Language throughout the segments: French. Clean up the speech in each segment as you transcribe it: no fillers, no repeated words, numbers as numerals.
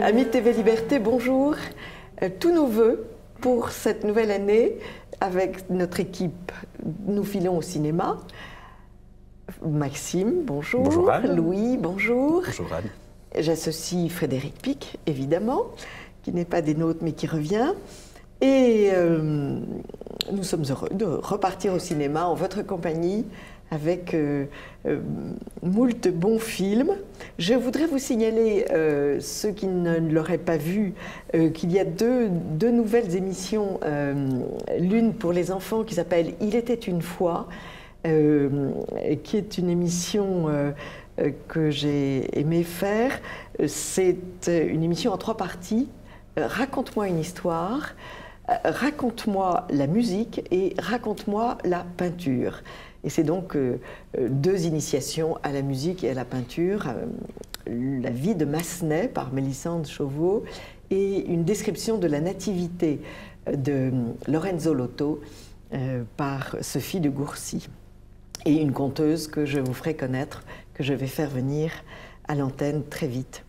Amis de TV Liberté, bonjour. Tous nos vœux pour cette nouvelle année. Avec notre équipe, nous filons au cinéma. Maxime, bonjour. Bonjour Anne. Louis, bonjour. Bonjour Anne. J'associe Frédéric Pic, évidemment, qui n'est pas des nôtres mais qui revient. Et nous sommes heureux de repartir au cinéma en votre compagnie avec moult bons films. Je voudrais vous signaler, ceux qui ne l'auraient pas vu, qu'il y a deux nouvelles émissions, l'une pour les enfants qui s'appelle « Il était une fois », qui est une émission que j'ai aimé faire. C'est une émission en 3 parties. Raconte-moi une histoire, raconte-moi la musique et raconte-moi la peinture. Et c'est donc 2 initiations à la musique et à la peinture, la vie de Massenet par Mélissande Chauveau et une description de la nativité de Lorenzo Lotto par Sophie de Gourcy. Et une conteuse que je vous ferai connaître, que je vais faire venir à l'antenne très vite.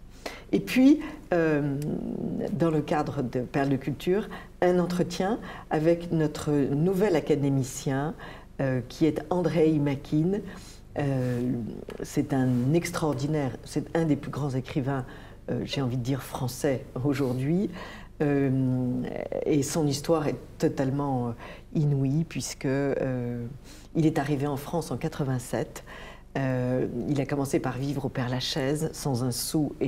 Et puis, dans le cadre de Perles de Culture, un entretien avec notre nouvel académicien, qui est Andrei Makin. C'est un extraordinaire, c'est un des plus grands écrivains, j'ai envie de dire français aujourd'hui. Et son histoire est totalement inouïe puisque il est arrivé en France en 87. Il a commencé par vivre au Père-Lachaise, sans un sou et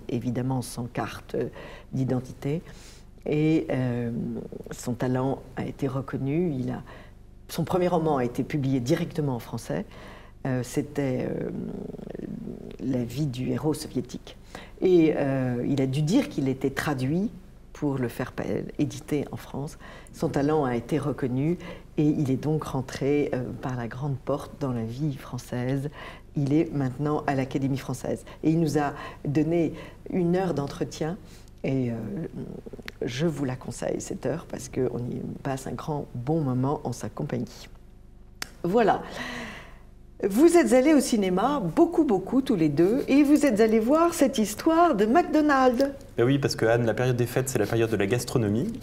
évidemment sans carte d'identité. Et son talent a été reconnu. Son premier roman a été publié directement en français. C'était la vie du héros soviétique. Et il a dû dire qu'il était traduit pour le faire éditer en France. Son talent a été reconnu et il est donc rentré par la grande porte dans la vie française. Il est maintenant à l'Académie française. Et il nous a donné 1 heure d'entretien. Et je vous la conseille, cette heure, parce qu'on y passe un bon moment en sa compagnie. Voilà. Vous êtes allés au cinéma, beaucoup, tous les deux, et vous êtes allés voir cette histoire de McDonald's. Ben oui, parce que Anne, la période des fêtes, c'est la période de la gastronomie,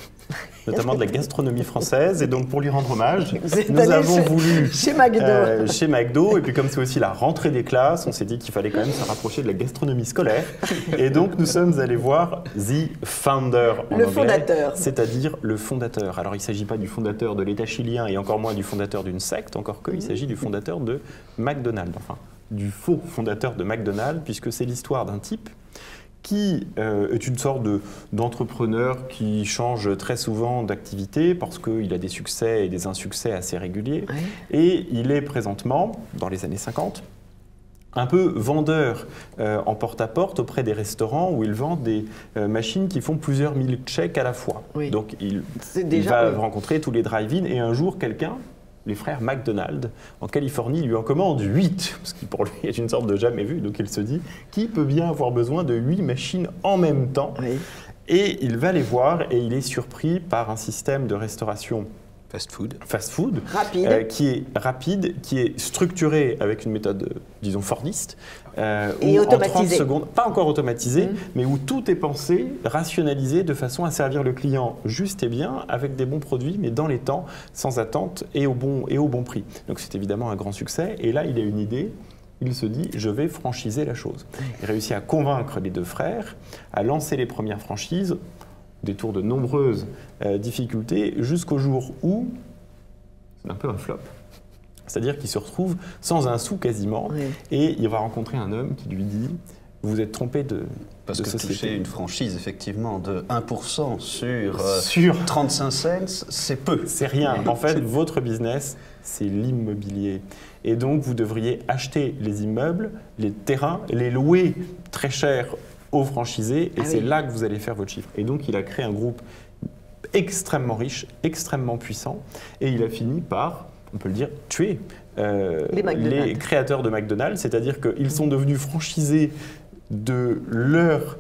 notamment de la gastronomie française. Et donc, pour lui rendre hommage, nous avons voulu chez McDo. Chez McDo. Et puis, comme c'est aussi la rentrée des classes, on s'est dit qu'il fallait quand même se rapprocher de la gastronomie scolaire. Et donc, nous sommes allés voir The Founder en le anglais, fondateur. C'est-à-dire le fondateur. Alors, il ne s'agit pas du fondateur de l'État chilien et encore moins du fondateur d'une secte, encore que, il s'agit du fondateur de McDonald's. Enfin, du faux fondateur de McDonald's, puisque c'est l'histoire d'un type qui est une sorte d'entrepreneur qui change très souvent d'activité parce qu'il a des succès et des insuccès assez réguliers. Ouais. Et il est présentement, dans les années 50, un peu vendeur en porte-à-porte auprès des restaurants où il vend des machines qui font plusieurs milkshakes à la fois. Oui. Donc il va rencontrer tous les drive-in et un jour quelqu'un, les frères McDonald, en Californie, lui en commande 8, ce qui pour lui est une sorte de jamais vu. Donc il se dit, qui peut bien avoir besoin de 8 machines en même temps? Oui. Et il va les voir et il est surpris par un système de restauration fast-food, qui est rapide, qui est structuré avec une méthode, disons, fordiste, et où en 30 secondes, pas encore automatisé, mais où tout est pensé, rationalisé, de façon à servir le client juste et bien, avec des bons produits, mais dans les temps, sans attente et au bon prix. Donc c'est évidemment un grand succès, et là il a une idée. Il se dit, je vais franchiser la chose. Il réussit à convaincre les 2 frères, à lancer les premières franchises, détour de nombreuses difficultés, jusqu'au jour où c'est un peu un flop. C'est-à-dire qu'il se retrouve sans un sou quasiment, et il va rencontrer un homme qui lui dit, vous êtes trompé de Parce que société. Toucher une franchise, effectivement, de 1% sur 35 cents, c'est peu. C'est rien. En fait, votre business, c'est l'immobilier. Et donc, vous devriez acheter les immeubles, les terrains, les louer très cher aux franchisés, et c'est là que vous allez faire votre chiffre. Et donc, il a créé un groupe extrêmement riche, extrêmement puissant, et il a fini par, on peut le dire, tuer les créateurs de McDonald's, c'est-à-dire qu'ils sont devenus franchisés de leur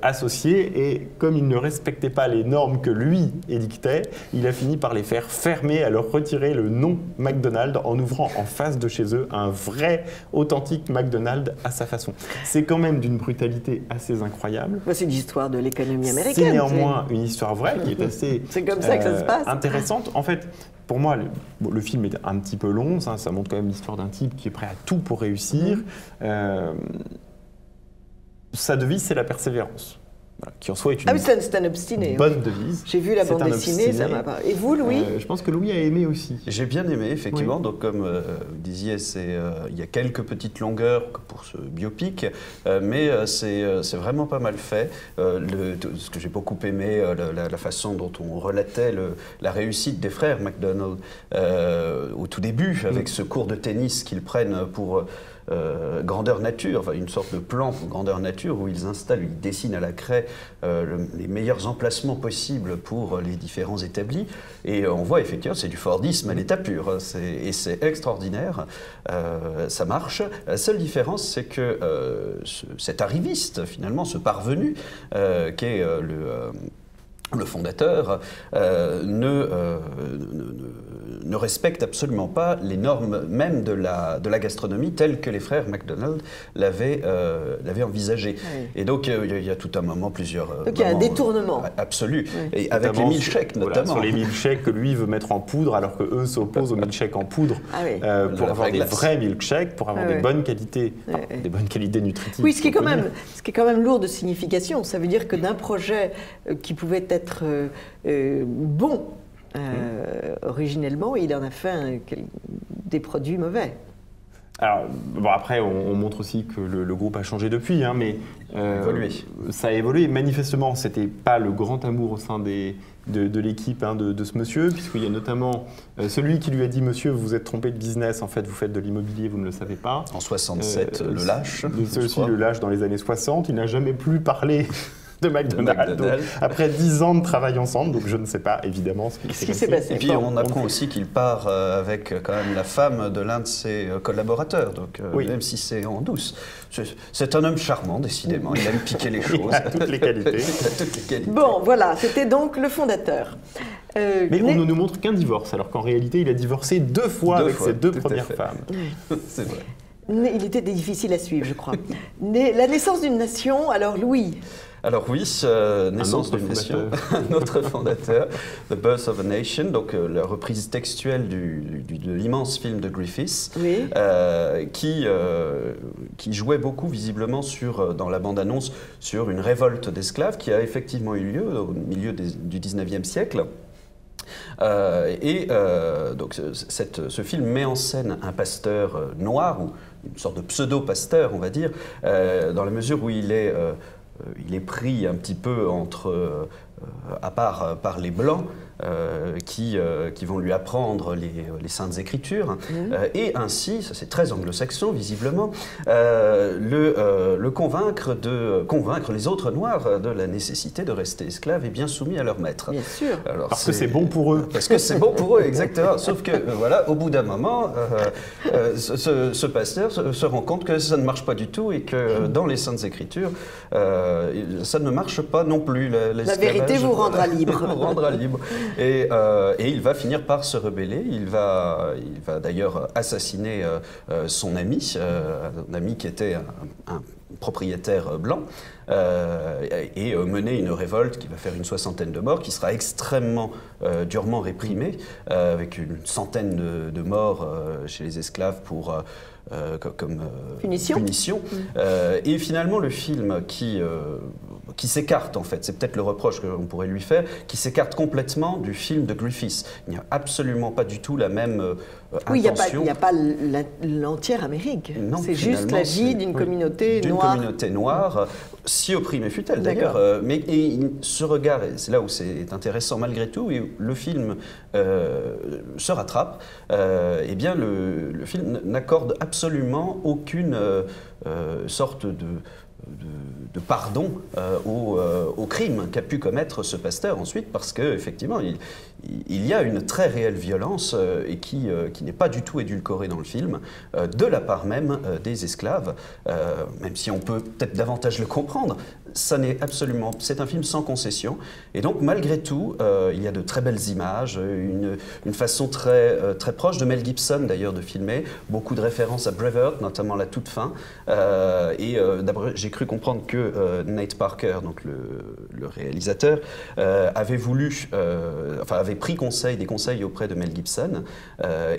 associés, et comme il ne respectait pas les normes que lui édictait, il a fini par les faire fermer, à leur retirer le nom McDonald's en ouvrant en face de chez eux un vrai, authentique McDonald's à sa façon. C'est quand même d'une brutalité assez incroyable. C'est l'histoire de l'économie américaine. C'est néanmoins une histoire vraie qui est assez comme ça que ça se passe. Intéressante. En fait, pour moi, le film est un petit peu long, ça montre quand même l'histoire d'un type qui est prêt à tout pour réussir. Sa devise, c'est la persévérance. Voilà, qui en soi est une c'est un obstiné. Bonne devise. J'ai vu la bande dessinée, ça m'a pas... Et vous, Louis? Je pense que Louis a aimé aussi. J'ai bien aimé, effectivement. Oui. Donc, comme vous disiez, il y a quelques petites longueurs pour ce biopic, mais c'est vraiment pas mal fait. Ce que j'ai beaucoup aimé, la façon dont on relatait la réussite des frères McDonald au tout début, avec ce cours de tennis qu'ils prennent pour... grandeur nature, enfin une sorte de plan pour grandeur nature où ils installent, ils dessinent à la craie les meilleurs emplacements possibles pour les différents établis, et on voit effectivement c'est du Fordisme à l'état pur, et c'est extraordinaire, ça marche. La seule différence, c'est que cet arriviste, finalement, ce parvenu qui est le fondateur ne respecte absolument pas les normes même de la gastronomie telles que les frères McDonald l'avaient envisagé. Oui. Et donc il y a tout un moment, plusieurs... Donc il y a un détournement. Absolu. Oui. Et avec les milkshakes notamment. Voilà, sur les milkshakes que lui veut mettre en poudre, alors qu'eux s'opposent aux milkshakes en poudre pour avoir des vrais milkshakes, pour avoir des bonnes qualités, des bonnes qualités nutritives. Oui, ce qui est quand même lourd de signification. Ça veut dire que d'un projet qui pouvait être bon, originellement, il en a fait des produits mauvais. Alors, bon, après, on montre aussi que le groupe a changé depuis, hein, mais ça a évolué. Manifestement, ce n'était pas le grand amour au sein de l'équipe de ce monsieur, puisqu'il y a notamment celui qui lui a dit « Monsieur, vous vous êtes trompé de business, en fait, vous faites de l'immobilier, vous ne le savez pas ». En 67, le lâche. C'est aussi le lâche dans les années 60. Il n'a jamais plus parlé de McDonald's. Donc, après 10 ans de travail ensemble, donc je ne sais pas évidemment ce qui s'est passé. Et puis on apprend aussi qu'il part avec quand même la femme de l'un de ses collaborateurs, donc même si c'est en douce. C'est un homme charmant, décidément, il aime piquer les choses. Il a toutes les qualités. Bon, voilà, c'était donc le fondateur. Mais on ne nous montre qu'un divorce, alors qu'en réalité il a divorcé deux fois avec ses deux premières femmes. C'est vrai. Il était difficile à suivre, je crois. La naissance d'une nation, alors Louis. Alors oui, naissance d'une nation, un autre fondateur, The Birth of a Nation, donc la reprise textuelle de l'immense film de Griffith, qui jouait beaucoup visiblement dans la bande-annonce sur une révolte d'esclaves qui a effectivement eu lieu au milieu du 19e siècle. Donc ce film met en scène un pasteur noir, ou une sorte de pseudo-pasteur, on va dire, dans la mesure où il est pris un petit peu à part par les Blancs qui vont lui apprendre les Saintes Écritures. Et ainsi, ça c'est très anglo-saxon visiblement, le convaincre les autres Noirs de la nécessité de rester esclaves et bien soumis à leur maître. Bien sûr. Alors, parce que c'est bon pour eux. Parce que c'est bon pour eux, exactement. Sauf que, voilà, au bout d'un moment, ce pasteur se rend compte que ça ne marche pas du tout et que dans les Saintes Écritures, ça ne marche pas non plus. La vérité vous rendra libre. Vous rendra libre. Et il va finir par se rebeller. Il va d'ailleurs assassiner son ami qui était un propriétaire blanc, et mener une révolte qui va faire une 60aine de morts, qui sera extrêmement durement réprimée, avec une centaine de morts chez les esclaves comme punition. Et finalement, le film qui s'écarte, en fait, c'est peut-être le reproche qu'on pourrait lui faire, qui s'écarte complètement du film de Griffith. Il n'y a absolument pas du tout la même intention. Il n'y a pas l'entière Amérique. C'est juste la vie d'une communauté noire. D'une communauté noire, si opprimée fut-elle d'ailleurs. Mais ce regard, et c'est là où c'est intéressant malgré tout, et le film se rattrape, eh bien le film n'accorde absolument aucune sorte de pardon au crime qu'a pu commettre ce pasteur ensuite, parce qu'effectivement, il y a une très réelle violence et qui n'est pas du tout édulcorée dans le film, de la part même des esclaves, même si on peut peut-être davantage le comprendre. ça n'est absolument... C'est un film sans concession. Et donc, malgré tout, il y a de très belles images, une façon très proche de Mel Gibson, d'ailleurs, de filmer. Beaucoup de références à Braveheart, notamment la toute fin. D'abord, j'ai cru comprendre que Nate Parker, donc le réalisateur, avait pris des conseils auprès de Mel Gibson.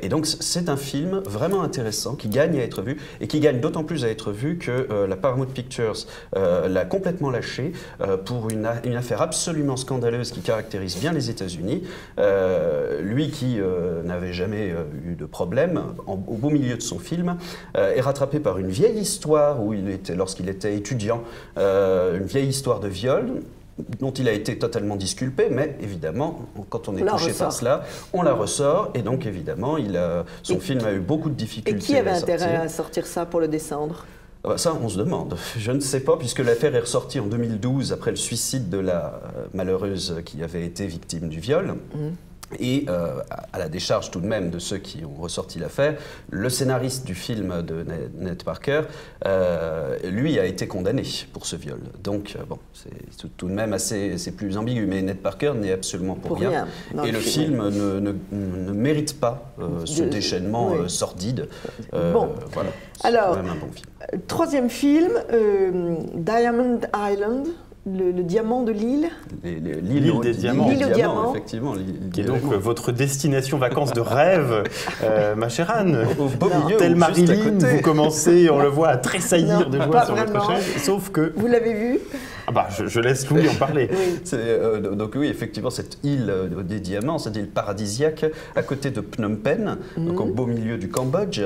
Et donc, c'est un film vraiment intéressant, qui gagne à être vu, et qui gagne d'autant plus à être vu que la Paramount Pictures l'a complètement lâché pour une affaire absolument scandaleuse qui caractérise bien les États-Unis. Lui qui n'avait jamais eu de problème, au beau milieu de son film, est rattrapé par une vieille histoire lorsqu'il était étudiant, une vieille histoire de viol, dont il a été totalement disculpé, mais évidemment, quand on est touché par cela, on la ressort, et donc évidemment, son film a eu beaucoup de difficultés. Et qui avait intérêt à sortir ça pour le descendre ? Ça, on se demande. Je ne sais pas, puisque l'affaire est ressortie en 2012, après le suicide de la malheureuse qui avait été victime du viol. Et à la décharge tout de même de ceux qui ont ressorti l'affaire, le scénariste du film de Nate Parker, lui a été condamné pour ce viol. Donc bon, c'est tout de même c'est plus ambigu. Mais Nate Parker n'est absolument pour rien. Et le film ne mérite pas ce déchaînement sordide. Voilà, alors, quand même un bon film. Troisième film, Diamond Island. Le diamant de l'île. L'île des diamants. L'île aux diamants, effectivement. Qui est donc votre destination vacances de rêve, ma chère Anne. Au beau milieu, Telle Marilyn, vous commencez, on le voit, à tressaillir de joie sur vraiment. votre chaise, sauf que... Vous l'avez vu? Ah bah, je laisse Louis en parler. Oui. Donc oui, effectivement, cette île des diamants, cette île paradisiaque, à côté de Phnom Penh, donc au beau milieu du Cambodge,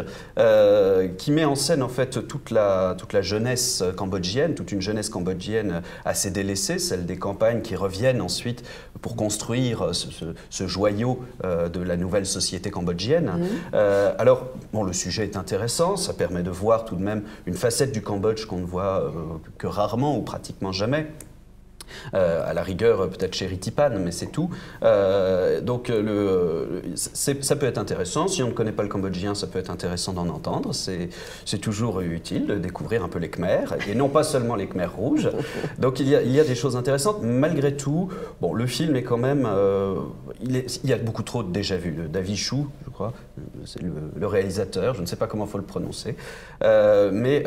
qui met en scène en fait toute la jeunesse cambodgienne, toute une jeunesse cambodgienne assez délaissée, celle des campagnes qui reviennent ensuite pour construire ce joyau de la nouvelle société cambodgienne. Alors, bon, le sujet est intéressant, ça permet de voir tout de même une facette du Cambodge qu'on ne voit que rarement ou pratiquement jamais. À la rigueur, peut-être chez Ritipan, mais c'est tout. Donc, ça peut être intéressant. Si on ne connaît pas le cambodgien, ça peut être intéressant d'en entendre. C'est toujours utile de découvrir un peu les Khmers, et non pas seulement les Khmers rouges. Donc, il y a des choses intéressantes. Malgré tout, bon, le film est quand même... il y a beaucoup trop de déjà-vu. David Chou, je crois, c'est le réalisateur. Je ne sais pas comment il faut le prononcer. Mais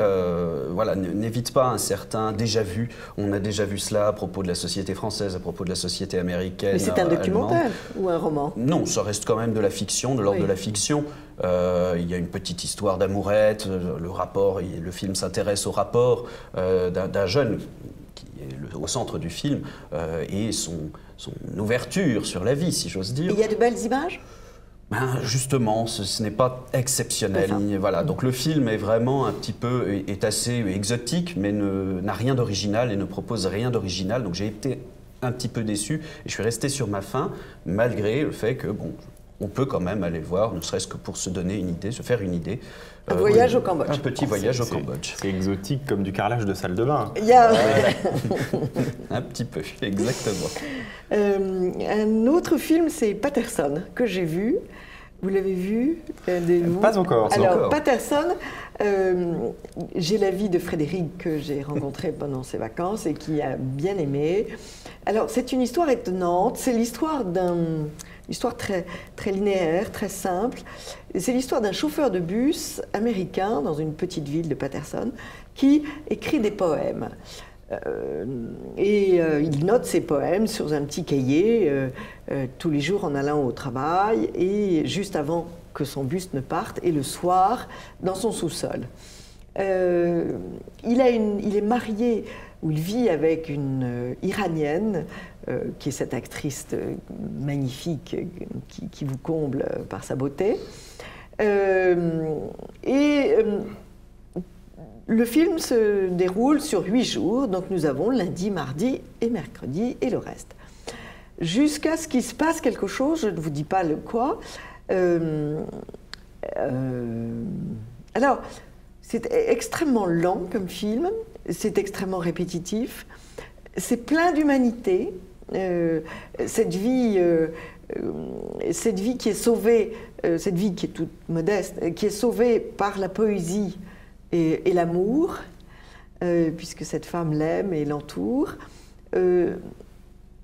voilà, n'évite pas un certain déjà-vu. On a déjà vu cela à propos de la société française, à propos de la société américaine. Mais c'est un documentaire ou un roman? Non, ça reste quand même de la fiction, de l'ordre de la fiction. Il y a une petite histoire d'amourette, le film s'intéresse au rapport d'un jeune qui est au centre du film et son ouverture sur la vie, si j'ose dire. Et il y a de belles images? Ben justement, ce n'est pas exceptionnel. Voilà. Donc le film est vraiment un petit peu, est assez exotique, mais n'a rien d'original et ne propose rien d'original. Donc j'ai été un petit peu déçu et je suis resté sur ma faim, malgré le fait que, bon, on peut quand même aller le voir, ne serait-ce que pour se donner une idée, se faire une idée. Un voyage au Cambodge. Un petit voyage au Cambodge. C'est exotique comme du carrelage de salle de bain. Il y a... un petit peu, exactement. Un autre film, c'est Patterson, que j'ai vu. Vous l'avez vu? Pas encore. Alors, Patterson, j'ai l'avis de Frédéric que j'ai rencontré pendant ses vacances et qui a bien aimé. Alors, c'est une histoire étonnante. C'est l'histoire histoire très, très linéaire, très simple. C'est l'histoire d'un chauffeur de bus américain dans une petite ville de Patterson qui écrit des poèmes. Il note ses poèmes sur un petit cahier tous les jours en allant au travail et juste avant que son bus ne parte et le soir dans son sous-sol. Il est marié où il vit avec une Iranienne qui est cette actrice magnifique qui vous comble par sa beauté. Le film se déroule sur 8 jours, donc nous avons lundi, mardi et mercredi et le reste. Jusqu'à ce qu'il se passe quelque chose, je ne vous dis pas le quoi. Alors, c'est extrêmement lent comme film, c'est extrêmement répétitif, c'est plein d'humanité. Cette vie qui est sauvée, cette vie qui est toute modeste, qui est sauvée par la poésie et l'amour, puisque cette femme l'aime et l'entoure.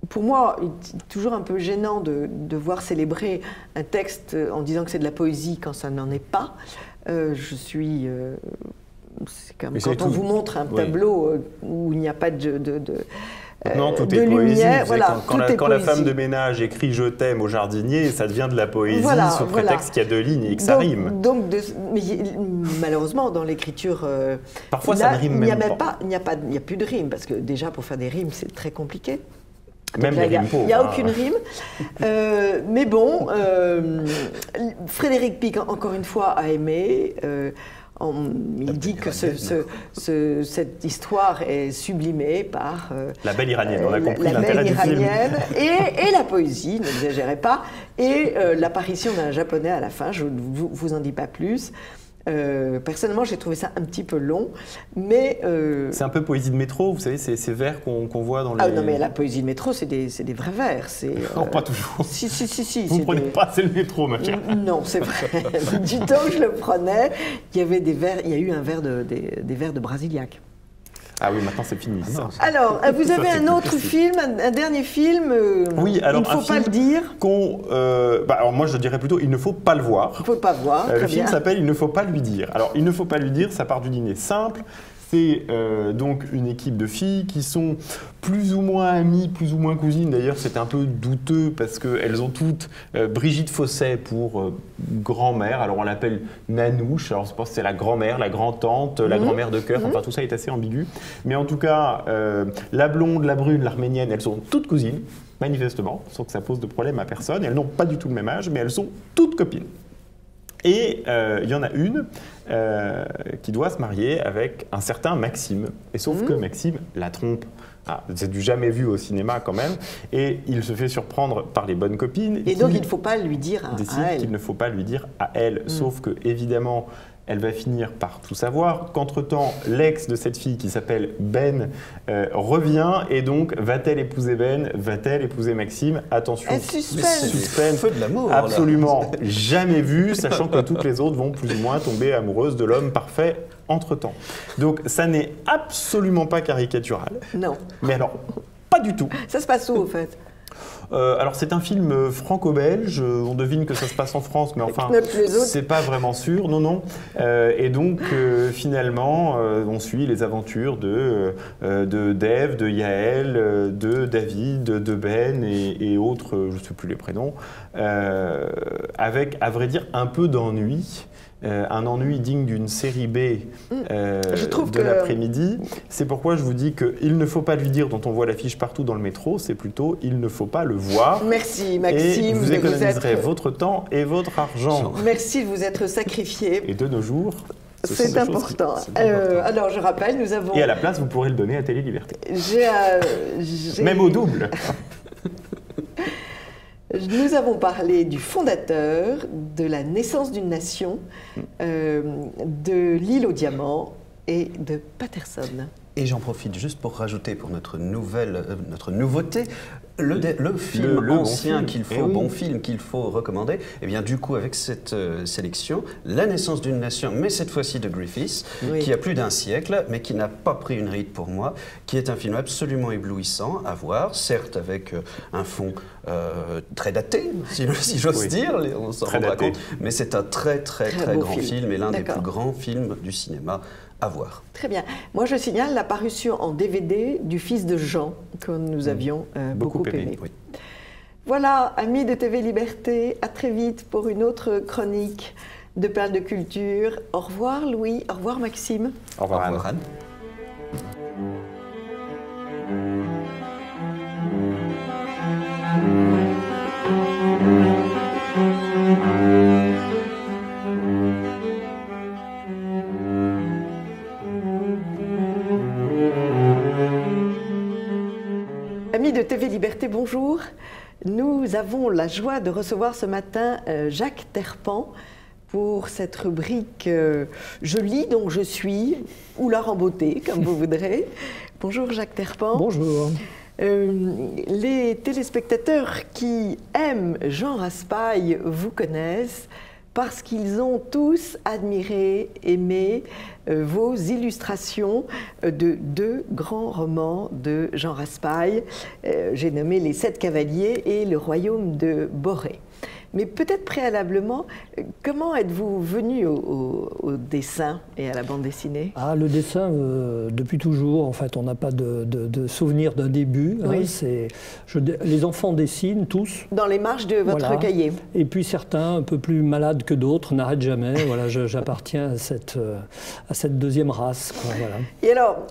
Pour moi, c'est toujours un peu gênant de voir célébrer un texte en disant que c'est de la poésie quand ça n'en est pas. C'est comme quand on vous montre un tableau où il n'y a pas non, tout de est poésie. lumière. Voilà, quand la femme de ménage écrit « je t'aime » au jardinier, ça devient de la poésie sous prétexte qu'il y a 2 lignes et que ça rime. Mais malheureusement, dans l'écriture parfois ça ne rime même pas. Il n'y a plus de rime, parce que déjà, pour faire des rimes, c'est très compliqué. Même les rimes pauvres. Il n'y a aucune rime. Mais bon, Frédéric Pic, encore une fois, a aimé. Il dit que cette histoire est sublimée par la belle iranienne, on a compris la l'intérêt belle du film. Et la poésie, n'exagérez pas, et l'apparition d'un japonais à la fin, je ne vous en dis pas plus. Personnellement, j'ai trouvé ça un petit peu long, mais... C'est un peu poésie de métro, vous savez, ces vers qu'on voit dans les... Ah non, mais la poésie de métro, c'est des vrais vers. Non, pas toujours. Si. Vous ne prenez pas assez le métro, ma chère. Non, c'est vrai. Du temps où je le prenais, il y avait des eu des vers de Brasiliac. Ah oui, maintenant c'est fini. Alors, vous avez un autre film, un dernier film, oui, alors, il ne faut pas le dire. Alors moi je dirais plutôt, il ne faut pas le voir. Il ne faut pas voir, le film s'appelle « Il ne faut pas lui dire ». Alors, il ne faut pas lui dire, ça part du dîner simple. C'est donc une équipe de filles qui sont plus ou moins amies, plus ou moins cousines. D'ailleurs, c'est un peu douteux parce qu'elles ont toutes Brigitte Fosset pour grand-mère. Alors, on l'appelle Nanouche. Alors, je pense que c'est la grand-mère, la grand-tante, la grand-mère de cœur. Enfin, tout ça est assez ambigu. Mais en tout cas, la blonde, la brune, l'arménienne, elles sont toutes cousines, manifestement, sans que ça pose de problème à personne. Elles n'ont pas du tout le même âge, mais elles sont toutes copines. Et il y en a une qui doit se marier avec un certain Maxime. Et sauf que Maxime la trompe. Ah, c'est du jamais vu au cinéma quand même. Et il se fait surprendre par les bonnes copines. Et donc il ne faut pas lui dire à elle. Qu'il ne faut pas lui dire à elle. Sauf que, évidemment, elle va finir par tout savoir, qu'entre-temps, l'ex de cette fille qui s'appelle Ben revient, et donc va-t-elle épouser Ben, va-t-elle épouser Maxime? Attention, suspense, feu de l'amour, absolument jamais vu, sachant que toutes les autres vont plus ou moins tomber amoureuses de l'homme parfait entre-temps. Donc ça n'est absolument pas caricatural. Non. Mais alors, pas du tout. Ça se passe où, au fait? Alors c'est un film franco-belge, on devine que ça se passe en France, mais enfin c'est pas vraiment sûr, non. Et donc finalement on suit les aventures de Dave, de Yael, de David, de Ben et autres, je ne sais plus les prénoms, avec à vrai dire un peu d'ennui. Un ennui digne d'une série B de l'après-midi. C'est pourquoi je vous dis qu'il ne faut pas lui dire, dont on voit l'affiche partout dans le métro, c'est plutôt il ne faut pas le voir. Merci Maxime. Et vous économiserez votre temps et votre argent. Merci de vous être sacrifié. Et de nos jours, c'est important. Alors je rappelle, nous avons... Et à la place, vous pourrez le donner à Télé Liberté. Même au double. Nous avons parlé du fondateur, de la naissance d'une nation, de l'île aux diamants et de Patterson. Et j'en profite juste pour rajouter pour notre nouveauté, le film ancien qu'il faut, bon film qu'il faut recommander. Et bien du coup avec cette sélection, La naissance d'une nation, mais cette fois-ci de Griffiths, qui a plus d'un siècle, mais qui n'a pas pris une ride pour moi, qui est un film absolument éblouissant à voir, certes avec un fond très daté, si j'ose dire, on s'en rendra compte, mais c'est un très grand film et l'un des plus grands films du cinéma à voir. Très bien. Moi, je signale la parution en DVD du Fils de Jean, que nous avions beaucoup aimé. Oui. Voilà, amis de TV Liberté, à très vite pour une autre chronique de Perles de Culture. Au revoir Louis, au revoir Maxime. Au revoir Anne. Amis de TV Liberté, bonjour. Nous avons la joie de recevoir ce matin Jacques Terpan pour cette rubrique Je lis donc je suis, ou l'art en beauté, comme vous voudrez. Bonjour Jacques Terpan. Bonjour. Les téléspectateurs qui aiment Jean Raspail vous connaissent parce qu'ils ont tous admiré, aimé vos illustrations de 2 grands romans de Jean Raspail. J'ai nommé Les 7 cavaliers et Le royaume de Borée. Mais peut-être préalablement, comment êtes-vous venu au dessin et à la bande dessinée? Ah, le dessin, depuis toujours, en fait, on n'a pas de souvenir d'un début. Oui. Hein, les enfants dessinent tous. Dans les marges de votre voilà. cahier. Et puis certains, un peu plus malades que d'autres, n'arrêtent jamais. Voilà, j'appartiens à cette deuxième race. Quoi, voilà. Et alors,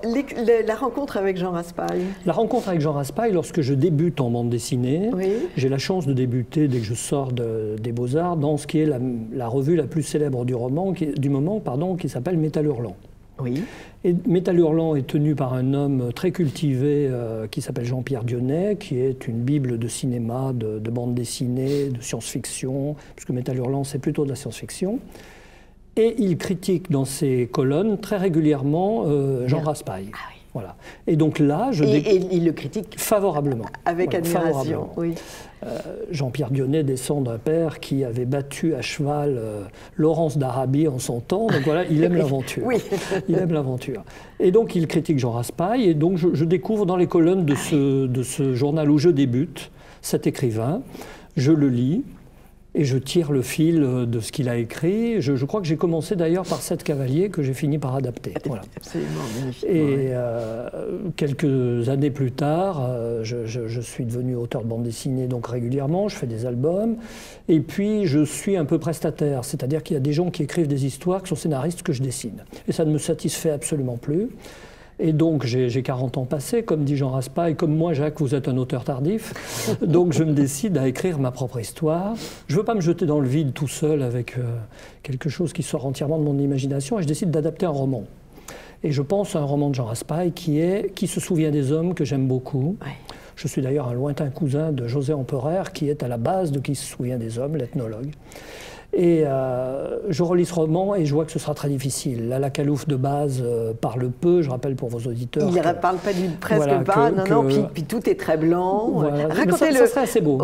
la rencontre avec Jean Raspail? La rencontre avec Jean Raspail, lorsque je débute en bande dessinée, Oui. j'ai la chance de débuter dès que je sors des Beaux-Arts dans ce qui est la revue la plus célèbre du moment, qui s'appelle Métal Hurlant. Oui. Et Métal Hurlant est tenu par un homme très cultivé qui s'appelle Jean-Pierre Dionnet, qui est une bible de cinéma, de bande dessinée, de science-fiction, puisque Métal Hurlant c'est plutôt de la science-fiction. Et il critique dans ses colonnes très régulièrement Jean Raspail. Ah oui. Voilà. Et donc là, et il le critique favorablement. avec voilà, admiration. favorablement. Oui. Jean-Pierre Dionnet descend d'un père qui avait battu à cheval Laurence d'Arabie en son temps. Donc voilà, il aime l'aventure. Oui. Il aime l'aventure. Et donc il critique Jean Raspail. Et donc je découvre dans les colonnes de ce journal où je débute cet écrivain. Je le lis. Et je tire le fil de ce qu'il a écrit. Je crois que j'ai commencé d'ailleurs par 7 cavaliers que j'ai fini par adapter. Voilà. Absolument magnifique. Et quelques années plus tard, je suis devenu auteur de bande dessinée donc régulièrement, je fais des albums. Et puis je suis un peu prestataire, c'est-à-dire qu'il y a des gens qui écrivent des histoires qui sont scénaristes que je dessine. Et ça ne me satisfait absolument plus. Et donc, j'ai 40 ans passés, comme dit Jean Raspail, comme moi, Jacques, vous êtes un auteur tardif. Donc, je me décide à écrire ma propre histoire. Je ne veux pas me jeter dans le vide tout seul avec quelque chose qui sort entièrement de mon imagination, et je décide d'adapter un roman. Et je pense à un roman de Jean Raspail Qui se souvient des hommes, que j'aime beaucoup. Ouais. Je suis d'ailleurs un lointain cousin de José Empereur, qui est à la base de Qui se souvient des hommes, l'ethnologue. Et je relis ce roman et je vois que ce sera très difficile. Là, la Calouf de base parle peu, je rappelle pour vos auditeurs. Il ne parle pas presque voilà, pas, puis tout est très blanc. Voilà. Racontez-le. Ça serait assez beau.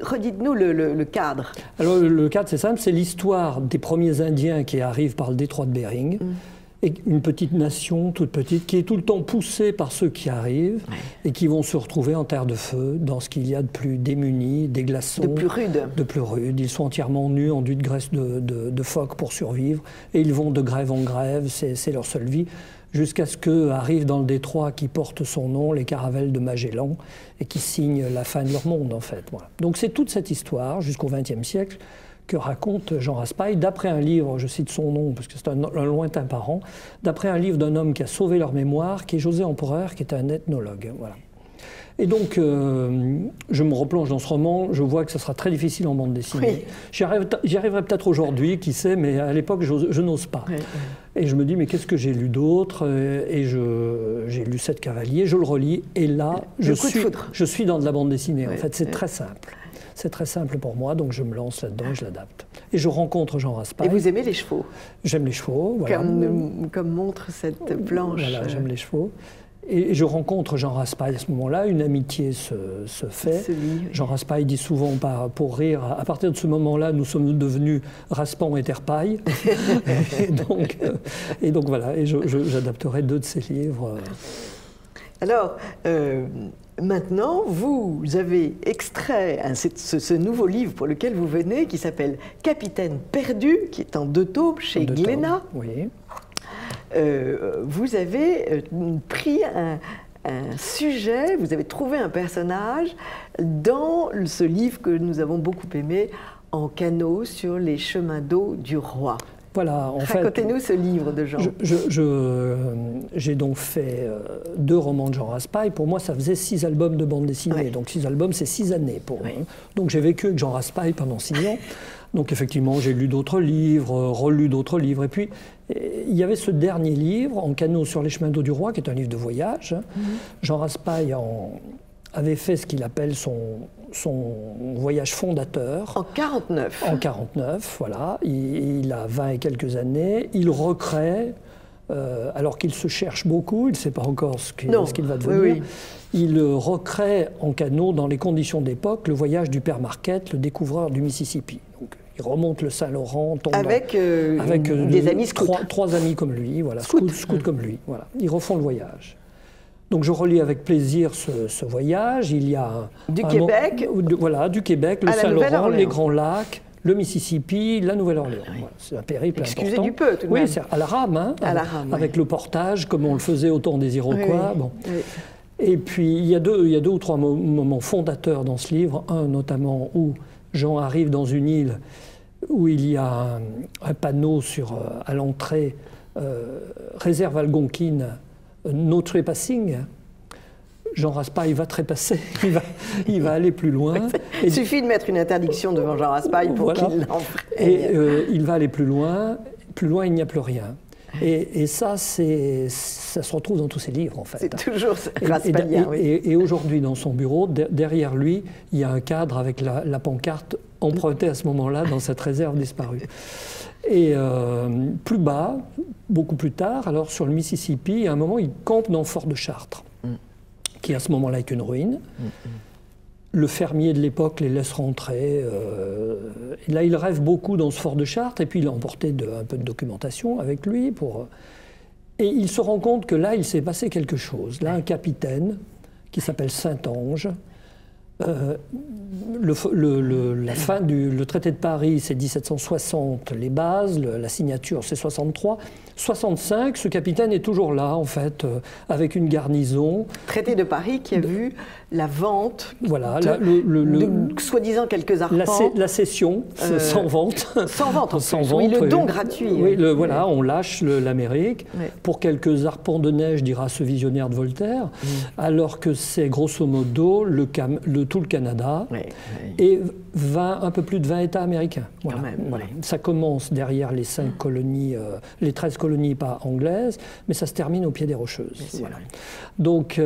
Redites-nous le cadre. Alors, le cadre, c'est simple, c'est l'histoire des premiers Indiens qui arrivent par le détroit de Bering. Et une petite nation, toute petite, qui est tout le temps poussée par ceux qui arrivent et qui vont se retrouver en terre de feu, dans ce qu'il y a de plus démuni, des glaçons. De plus rude. De plus rude. Ils sont entièrement nus, enduits de graisse de phoque pour survivre. Et ils vont de grève en grève, c'est leur seule vie, jusqu'à ce qu'arrive dans le détroit qui porte son nom, les caravelles de Magellan, et qui signent la fin de leur monde, en fait. Voilà. Donc c'est toute cette histoire, jusqu'au XXe siècle, que raconte Jean Raspail, d'après un livre, je cite son nom parce que c'est un lointain parent, d'après un livre d'un homme qui a sauvé leur mémoire, qui est José Empereur, qui est un ethnologue. Voilà. Et donc, je me replonge dans ce roman, je vois que ce sera très difficile en bande dessinée. Oui. J'y arriverai peut-être aujourd'hui, qui sait, mais à l'époque, je n'ose pas. Oui. Et je me dis, mais qu'est-ce que j'ai lu d'autre? Et j'ai lu 7 cavaliers, je le relis, et là, je suis dans de la bande dessinée. En fait, c'est très simple. C'est très simple pour moi, donc je me lance là-dedans et je l'adapte. Et je rencontre Jean Raspail. Et vous aimez les chevaux? J'aime les chevaux, voilà. Comme montre cette planche. Voilà, j'aime les chevaux. Et je rencontre Jean Raspail à ce moment-là, une amitié se fait. Jean Raspail dit souvent, pour rire, à partir de ce moment-là, nous sommes devenus Raspan et Terpaille. et donc voilà, et j'adapterai 2 de ses livres. Alors, maintenant, vous avez extrait ce nouveau livre pour lequel vous venez, qui s'appelle Capitaine perdu, qui est en 2 tomes chez Glénat. Oui. Vous avez pris un sujet, vous avez trouvé un personnage dans ce livre que nous avons beaucoup aimé, En canot sur les chemins d'eau du roi. Voilà, racontez-nous ce livre de Jean. J'ai donc fait 2 romans de Jean Raspail. Pour moi, ça faisait 6 albums de bande dessinée. Ouais. Donc 6 albums, c'est 6 années pour moi. Donc j'ai vécu avec Jean Raspail pendant 6 ans. Donc effectivement, j'ai lu d'autres livres, relu d'autres livres. Et puis, il y avait ce dernier livre, En canot sur les chemins d'eau du roi, qui est un livre de voyage. Jean Raspail avait fait ce qu'il appelle son voyage fondateur. En 49. En 49, voilà. Il a 20 et quelques années. Il recrée, alors qu'il se cherche beaucoup, il ne sait pas encore ce qu'il va devenir. Oui. Il recrée en canot, dans les conditions d'époque, le voyage du père Marquette, le découvreur du Mississippi. Donc, Il remonte le Saint-Laurent, tombe avec des amis scouts. Trois amis comme lui, voilà, scouts comme lui. Voilà. Ils refont le voyage. Donc je relis avec plaisir ce voyage. Il y a du Québec, du Québec, le Saint-Laurent, les Grands Lacs, le Mississippi, la Nouvelle-Orléans. Oui. Voilà, c'est un périple Excusez important. du peu, tout de même. Oui, c'est à la rame, hein, avec le portage, comme on le faisait au temps des Iroquois. Bon. Oui. Et puis il y a deux ou trois moments fondateurs dans ce livre. Un notamment où Jean arrive dans une île où il y a un panneau à l'entrée réserve algonquine. No trespassing. Jean Raspail va trépasser, il va aller plus loin. Il suffit de mettre une interdiction devant Jean Raspail pour qu'il l'enfreine. Et il va aller plus loin il n'y a plus rien. Et ça se retrouve dans tous ses livres, en fait. C'est toujours Raspailien, oui. Et aujourd'hui, dans son bureau, derrière lui, il y a un cadre avec la pancarte empruntée à ce moment-là dans cette réserve disparue. Et plus bas, beaucoup plus tard, alors sur le Mississippi, à un moment, il campe dans le fort de Chartres, qui à ce moment-là est une ruine. Le fermier de l'époque les laisse rentrer. Et là, il rêve beaucoup dans ce fort de Chartres, et puis il a emporté un peu de documentation avec lui. Et il se rend compte que là, il s'est passé quelque chose. Là, un capitaine qui s'appelle Saint-Ange. Le traité de Paris, c'est 1760, les bases, la signature, c'est 63. 65, ce capitaine est toujours là, en fait, avec une garnison. Traité de Paris qui a vu la vente, voilà, soi-disant quelques arpents. La cession, sans vente. Sans vente, en sans plus. Vente, oui, le don gratuit. Oui, voilà, on lâche l'Amérique pour quelques arpents de neige, dira ce visionnaire de Voltaire, alors que c'est grosso modo tout le Canada et un peu plus de 20 États américains. Voilà. Voilà. Ça commence derrière les 5 colonies, les 13 colonies pas anglaises, mais ça se termine au pied des Rocheuses. Voilà. Donc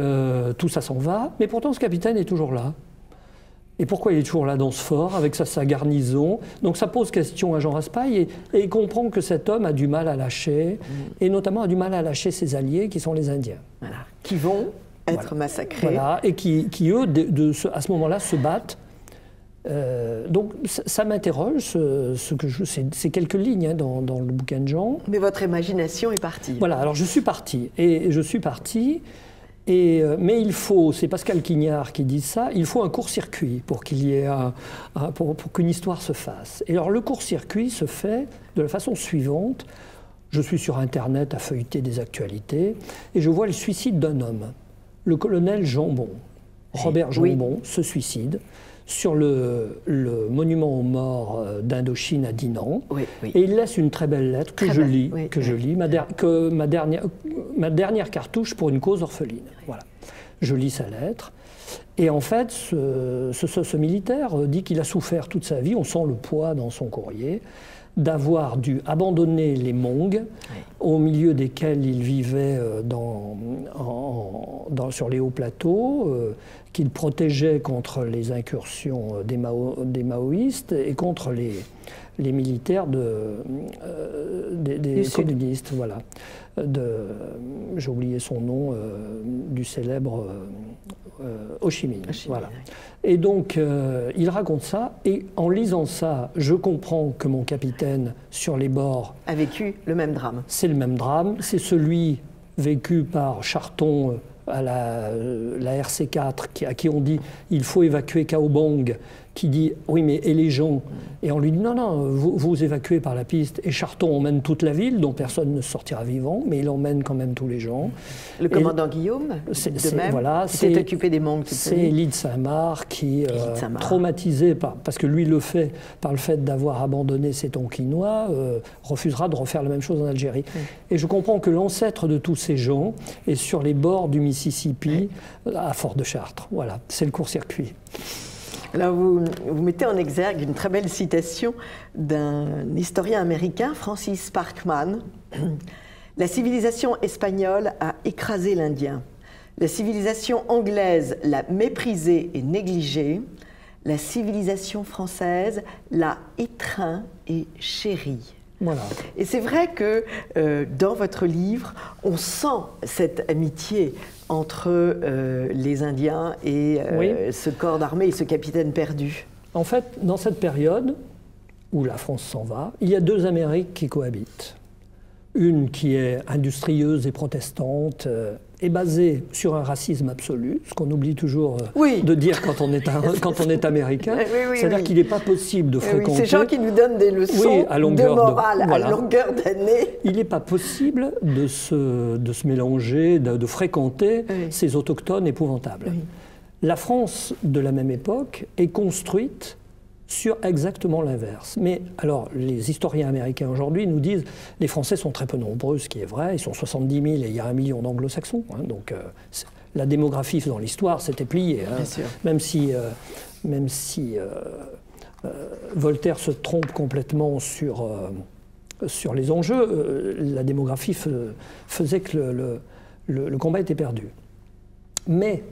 tout ça s'en va, mais pourtant ce capitaine est toujours là. Et pourquoi il est toujours là dans ce fort, avec sa garnison? Donc ça pose question à Jean Raspail, et il comprend que cet homme a du mal à lâcher, et notamment a du mal à lâcher ses alliés, qui sont les Indiens. Voilà. Qui vont être massacrés. Voilà, et qui eux, à ce moment-là, se battent. Donc ça m'interroge, c'est quelques lignes dans le bouquin de Jean. Mais votre imagination est partie. Voilà, alors je suis parti, mais il faut, c'est Pascal Quignard qui dit ça, il faut un court-circuit pour qu'il y ait pour qu'une histoire se fasse. Et alors le court-circuit se fait de la façon suivante. Je suis sur Internet à feuilleter des actualités et je vois le suicide d'un homme, le colonel Jambon. Robert Jambon se suicide sur le monument aux morts d'Indochine à Dinan. Et il laisse une très belle lettre que je lis, ma dernière cartouche pour une cause orpheline. Voilà. Je lis sa lettre. Et en fait, ce militaire dit qu'il a souffert toute sa vie, on sent le poids dans son courrier, d'avoir dû abandonner les Mongs, au milieu desquels il vivait sur les hauts plateaux, qu'il protégeait contre les incursions des maoïstes et contre les militaires des communistes. Voilà. J'ai oublié son nom, du célèbre Ho Chi Minh. Voilà. Et donc, il raconte ça, et en lisant ça, je comprends que mon capitaine, sur les bords... a vécu le même drame. C'est le même drame, c'est celui vécu par Charton à la RC4, à qui on dit « il faut évacuer Kaobang », qui dit « oui, mais et les gens ?» Et on lui dit « non, non, vous évacuez par la piste ». Et Charton emmène toute la ville, dont personne ne sortira vivant, mais il emmène quand même tous les gens. Le commandant Guillaume, de même, voilà, qui s'est occupé des Mongs. C'est Élie de Saint-Marc qui, traumatisé parce que lui le fait, par le fait d'avoir abandonné ses Tonkinois, refusera de refaire la même chose en Algérie. Et je comprends que l'ancêtre de tous ces gens est sur les bords du Mississippi, à Fort de Chartres. Voilà, c'est le court-circuit. Alors vous mettez en exergue une très belle citation d'un historien américain, Francis Parkman. « La civilisation espagnole a écrasé l'Indien. La civilisation anglaise l'a méprisé et négligé. La civilisation française l'a étreint et chéri. » Voilà. Et c'est vrai que dans votre livre, on sent cette amitié entre les Indiens et ce corps d'armée et ce capitaine perdu. En fait, dans cette période, où la France s'en va. Il y a deux Amériques qui cohabitent. Une qui est industrieuse et protestante et basée sur un racisme absolu, ce qu'on oublie toujours de dire quand on est américain. C'est-à-dire qu'il n'est pas possible de fréquenter... ces gens qui nous donnent des leçons de morale à longueur d'année. Il n'est pas possible de se mélanger, de fréquenter ces autochtones épouvantables. La France de la même époque est construite sur exactement l'inverse. Mais alors, les historiens américains aujourd'hui nous disent les Français sont très peu nombreux, ce qui est vrai, ils sont 70 000 et il y a 1 million d'anglo-saxons. Hein, donc la démographie dans l'histoire s'était pliée. Hein, même si Voltaire se trompe complètement sur les enjeux, la démographie faisait que le combat était perdu. Mais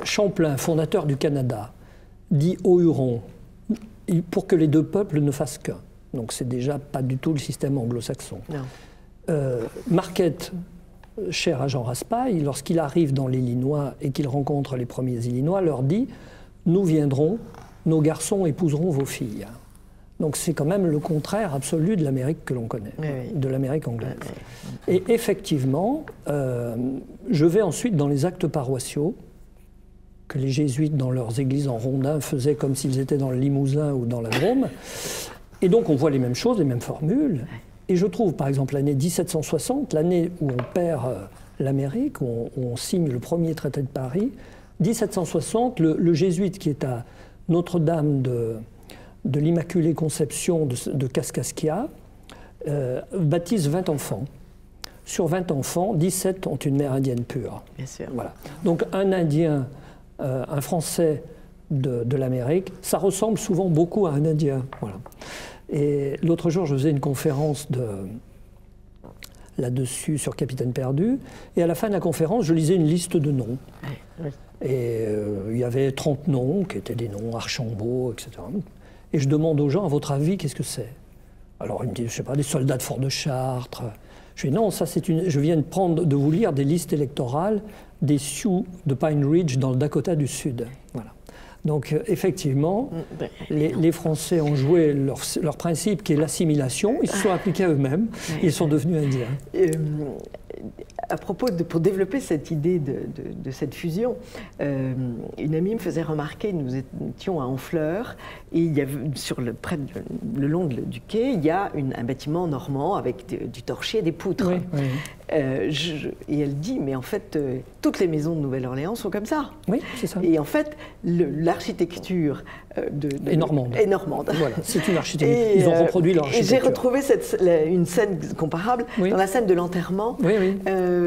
Champlain, fondateur du Canada, dit aux Hurons, pour que les deux peuples ne fassent qu'un. Donc c'est déjà pas du tout le système anglo-saxon. Marquette, cher à Jean Raspail, lorsqu'il arrive dans l'Illinois et qu'il rencontre les premiers Illinois, leur dit « Nous viendrons, nos garçons épouseront vos filles ». Donc c'est quand même le contraire absolu de l'Amérique que l'on connaît, de l'Amérique anglaise. Et effectivement, je vais ensuite dans les actes paroissiaux, que les jésuites dans leurs églises en rondins faisaient comme s'ils étaient dans le Limousin ou dans la Drôme. Et donc on voit les mêmes choses, les mêmes formules. Et je trouve par exemple l'année 1760, l'année où on perd l'Amérique, où on signe le premier traité de Paris, 1760, le jésuite qui est à Notre-Dame de l'Immaculée Conception de Kaskaskia baptise 20 enfants. Sur 20 enfants, 17 ont une mère indienne pure. Bien sûr. Voilà. Donc un Indien, un Français de l'Amérique, ça ressemble souvent beaucoup à un Indien. Voilà. Et l'autre jour, je faisais une conférence là-dessus sur Capitaine Perdu, et à la fin de la conférence, je lisais une liste de noms. Et il y avait 30 noms, qui étaient des noms Archambault, etc. Et je demande aux gens, à votre avis, qu'est-ce que c'est? Alors ils me disent, je ne sais pas, des soldats de Fort de Chartres. Je dis non, ça c'est je viens de vous lire des listes électorales des Sioux de Pine Ridge dans le Dakota du Sud. Voilà. Donc effectivement, les Français ont joué leur principe qui est l'assimilation, ils se sont appliqués à eux-mêmes, ils sont devenus indiens. À propos pour développer cette idée de cette fusion, une amie me faisait remarquer, nous étions à Honfleur, et il y avait, le long du quai, il y a un bâtiment normand avec du torchis et des poutres. Oui, oui. Et elle dit, mais en fait, toutes les maisons de Nouvelle-Orléans sont comme ça. Oui, c'est ça. Et en fait, l'architecture est normande. Voilà, c'est une architecture. Ils ont reproduit leur architecture. Et j'ai retrouvé une scène comparable dans la scène de l'enterrement. Oui, oui.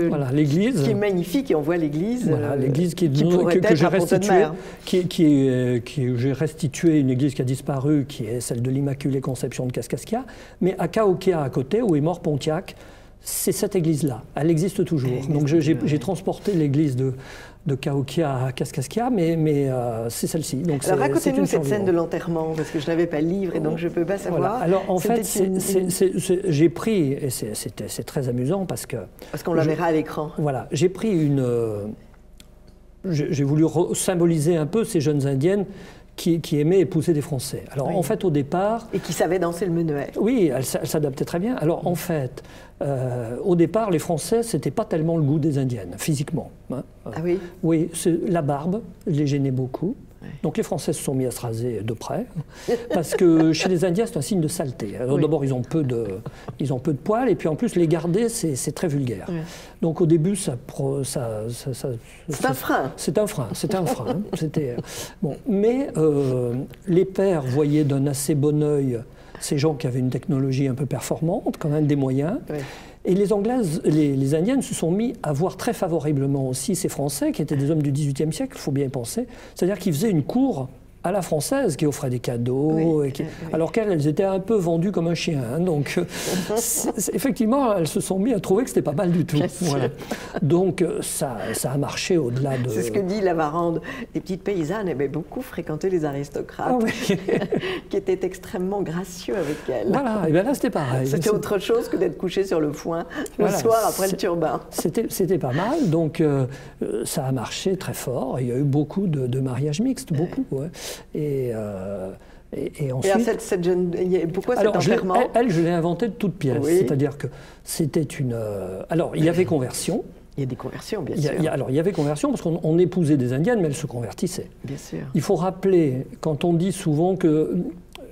Voilà, l'église. Qui est magnifique, et on voit l'église. Voilà, l'église que j'ai restituée, j'ai restitué une église qui a disparu, qui est celle de l'Immaculée Conception de Kaskaskia, mais à Cahokia, à côté, où est mort Pontiac, c'est cette église-là. Elle existe toujours. Donc j'ai transporté l'église de Cahokia à Kaskaskia, mais c'est celle-ci. Alors racontez-nous cette scène de l'enterrement, parce que je n'avais pas le livre et donc je ne peux pas savoir. Voilà. Alors en fait, j'ai pris, et c'est très amusant parce qu'on la verra à l'écran. Voilà, j'ai pris j'ai voulu symboliser un peu ces jeunes indiennes qui aimaient épouser des Français. Alors en fait, au départ... Et qui savaient danser le menuet. Oui, elles s'adaptaient très bien. Alors en fait, au départ, les Français, c'était pas tellement le goût des Indiennes, physiquement. Hein. Ah oui? Oui, la barbe les gênait beaucoup. Donc les Français se sont mis à se raser de près, parce que chez les Indiens, c'est un signe de saleté. Alors d'abord, ils ont peu de poils, et puis en plus, les garder, c'est très vulgaire. Oui. Donc au début, c'est un frein. C'est un frein, C'était bon, mais les pères voyaient d'un assez bon œil ces gens qui avaient une technologie un peu performante, quand même des moyens. Oui. Et les Anglaises, les Indiennes se sont mis à voir très favorablement aussi ces Français, qui étaient des hommes du XVIIIe siècle, il faut bien y penser. C'est-à-dire qu'ils faisaient une cour à la française, qui offrait des cadeaux, alors qu'elles étaient un peu vendues comme un chien. Hein, donc, effectivement, elles se sont mis à trouver que c'était pas mal du tout. Voilà. Donc, ça a marché au-delà de... C'est ce que dit Lavarande. Les petites paysannes aimaient beaucoup fréquenter les aristocrates, qui étaient extrêmement gracieux avec elles. Voilà, et bien là, c'était pareil. C'était autre chose que d'être couché sur le foin le soir après le turbin. C'était pas mal, donc ça a marché très fort. Il y a eu beaucoup de mariages mixtes, beaucoup. Ouais. Et Et ensuite, cette jeune, pourquoi cet alors, enterrement? elle, je l'ai inventée de toutes pièces. Oui. C'est-à-dire que c'était une... alors, il y avait conversion. Il y a des conversions, bien sûr. Alors, il y avait conversion parce qu'on épousait des indiennes, mais elles se convertissaient. Bien sûr. Il faut rappeler, quand on dit souvent que,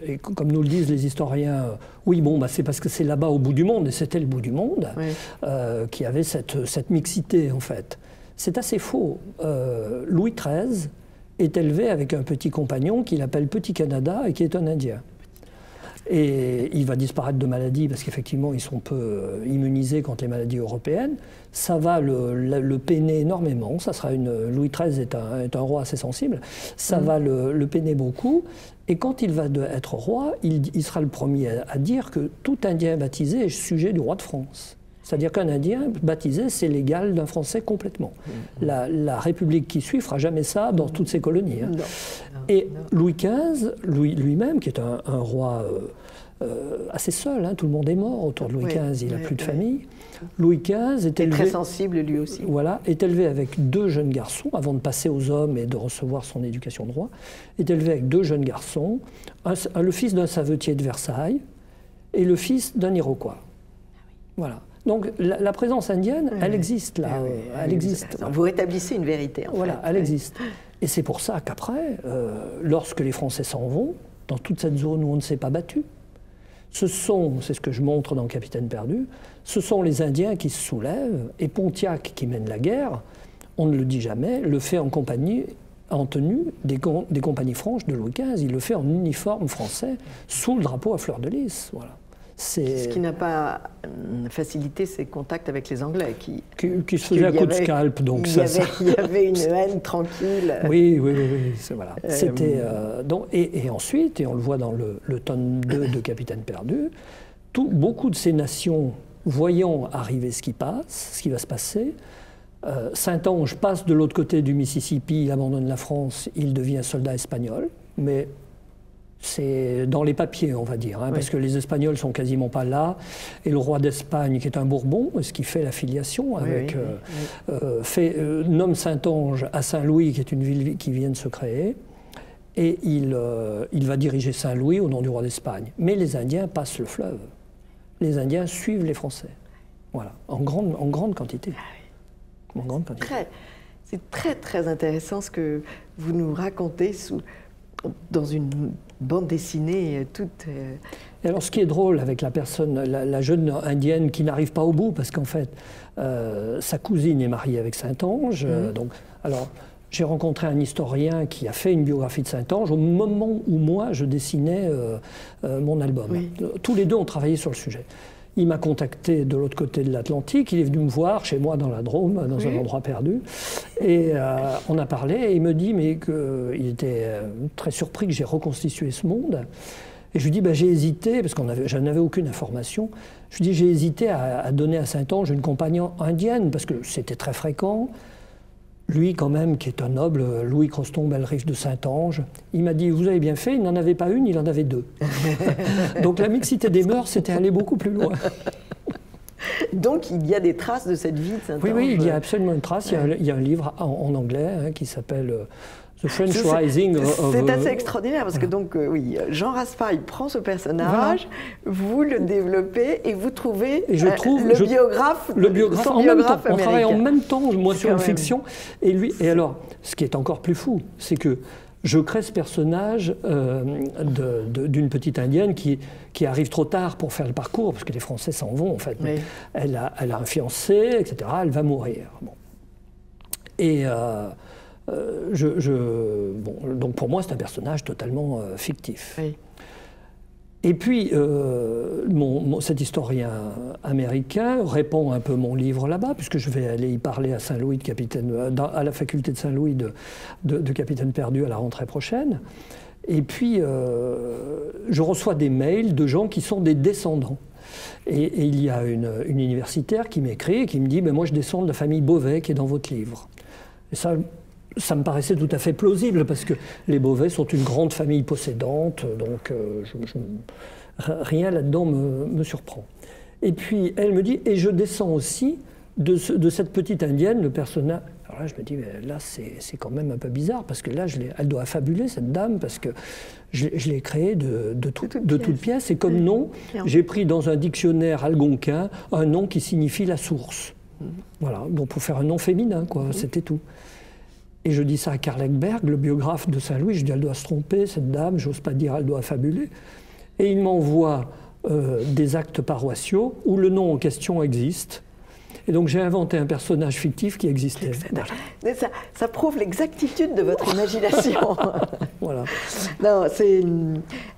et comme nous le disent les historiens, oui, bon, bah, c'est parce que c'est là-bas au bout du monde, et c'était le bout du monde, Oui. qui avait cette mixité, en fait. C'est assez faux. Louis XIII est élevé avec un petit compagnon qu'il appelle Petit Canada et qui est un Indien. Et il va disparaître de maladie parce qu'effectivement, ils sont peu immunisés contre les maladies européennes. Ça va le peiner énormément. Louis XIII est un roi assez sensible. Ça va le peiner beaucoup. Et quand il va être roi, il sera le premier à dire que tout Indien baptisé est sujet du roi de France. C'est-à-dire qu'un Indien baptisé, c'est l'égal d'un Français complètement. La République qui suit fera jamais ça dans toutes ses colonies. Hein. Et Louis XV, lui-même, qui est un roi assez seul, hein, tout le monde est mort autour de Louis XV, il n'a plus de famille. Louis XV est élevé... Très sensible, lui aussi. Voilà, est élevé avec 2 jeunes garçons, avant de passer aux hommes et de recevoir son éducation de roi, est élevé avec 2 jeunes garçons, le fils d'un savetier de Versailles et le fils d'un Iroquois. Voilà. Donc la présence indienne, elle existe là. Elle existe. Vous rétablissez une vérité. Voilà, elle existe. Et c'est pour ça qu'après, lorsque les Français s'en vont, dans toute cette zone où on ne s'est pas battu, c'est ce que je montre dans Capitaine perdu, ce sont les Indiens qui se soulèvent, et Pontiac qui mène la guerre, on ne le dit jamais, le fait en tenue des compagnies franches de Louis XV, il le fait en uniforme français, sous le drapeau à fleur de lys. Voilà. Ce qui n'a pas facilité ses contacts avec les Anglais. Qui se faisaient à coups de scalp. Donc il y avait une haine tranquille. Oui. Voilà. Et ensuite, et on le voit dans le tome 2 de Capitaine perdu, beaucoup de ces nations, voyant arriver ce qui va se passer, Saint-Ange passe de l'autre côté du Mississippi, il abandonne la France, il devient soldat espagnol, mais c'est dans les papiers, on va dire, hein, parce que les Espagnols sont quasiment pas là, et le roi d'Espagne, qui est un Bourbon, ce qui fait la filiation, avec, nomme Saint-Ange à Saint-Louis, qui est une ville qui vient de se créer, et il va diriger Saint-Louis au nom du roi d'Espagne. Mais les Indiens passent le fleuve. Les Indiens suivent les Français. Voilà, en grande quantité. En grande quantité. C'est très, très intéressant ce que vous nous racontez dans une bande dessinée toute... Et alors, ce qui est drôle avec la jeune indienne qui n'arrive pas au bout, parce qu'en fait, sa cousine est mariée avec Saint-Ange. Alors, j'ai rencontré un historien qui a fait une biographie de Saint-Ange au moment où moi, je dessinais mon album. Oui. Tous les deux ont travaillé sur le sujet. Il m'a contacté de l'autre côté de l'Atlantique, il est venu me voir chez moi dans la Drôme, dans un endroit perdu, et on a parlé, et il me dit qu'il était très surpris que j'ai reconstitué ce monde. Et je lui dis, j'ai hésité, parce que je n'avais aucune information, je lui dis, j'ai hésité à donner à Saint-Ange une compagne indienne, parce que c'était très fréquent. Lui, quand même, qui est un noble, Louis Croston Belriche de Saint-Ange, il m'a dit, vous avez bien fait, il n'en avait pas une, il en avait 2. Donc la mixité des mœurs, c'était aller beaucoup plus loin. Donc il y a des traces de cette vie de Saint-Ange. Oui, il y a absolument une trace. Il y a un livre en anglais qui s'appelle The French Rising. C'est assez extraordinaire parce que donc, Jean Raspail prend ce personnage, vous le développez et vous trouvez le biographe en même temps. On travaille en même temps, moi, sur une fiction. Et alors, ce qui est encore plus fou, c'est que je crée ce personnage d'une petite indienne qui arrive trop tard pour faire le parcours, parce que les Français s'en vont, en fait. Oui. Elle a un fiancé, etc. Elle va mourir. Bon. Et donc pour moi, c'est un personnage totalement fictif. Oui. Et puis, cet historien américain répand un peu mon livre là-bas, puisque je vais aller y parler à Saint-Louis de Capitaine, à la faculté de Saint-Louis de Capitaine perdu à la rentrée prochaine. Et puis, je reçois des mails de gens qui sont des descendants. Et il y a une universitaire qui m'écrit et qui me dit, moi je descends de la famille Beauvais qui est dans votre livre. Et ça me paraissait tout à fait plausible, parce que les Beauvais sont une grande famille possédante, donc rien là-dedans me surprend. Et puis elle me dit, et je descends aussi de cette petite indienne, le personnage, Alors là, je me dis, mais là, c'est quand même un peu bizarre, parce que là, elle doit affabuler, cette dame, parce que je l'ai créée de toutes pièces. Et comme nom, j'ai pris dans un dictionnaire algonquin un nom qui signifie la source. Voilà, donc pour faire un nom féminin, quoi, c'était tout. Et je dis ça à Karl Ekberg, le biographe de Saint-Louis, je dis, elle doit se tromper, cette dame, j'ose pas dire, elle doit affabuler. Et il m'envoie des actes paroissiaux où le nom en question existe. Et donc j'ai inventé un personnage fictif qui existait. Voilà. Ça prouve l'exactitude de votre imagination. Voilà. Non,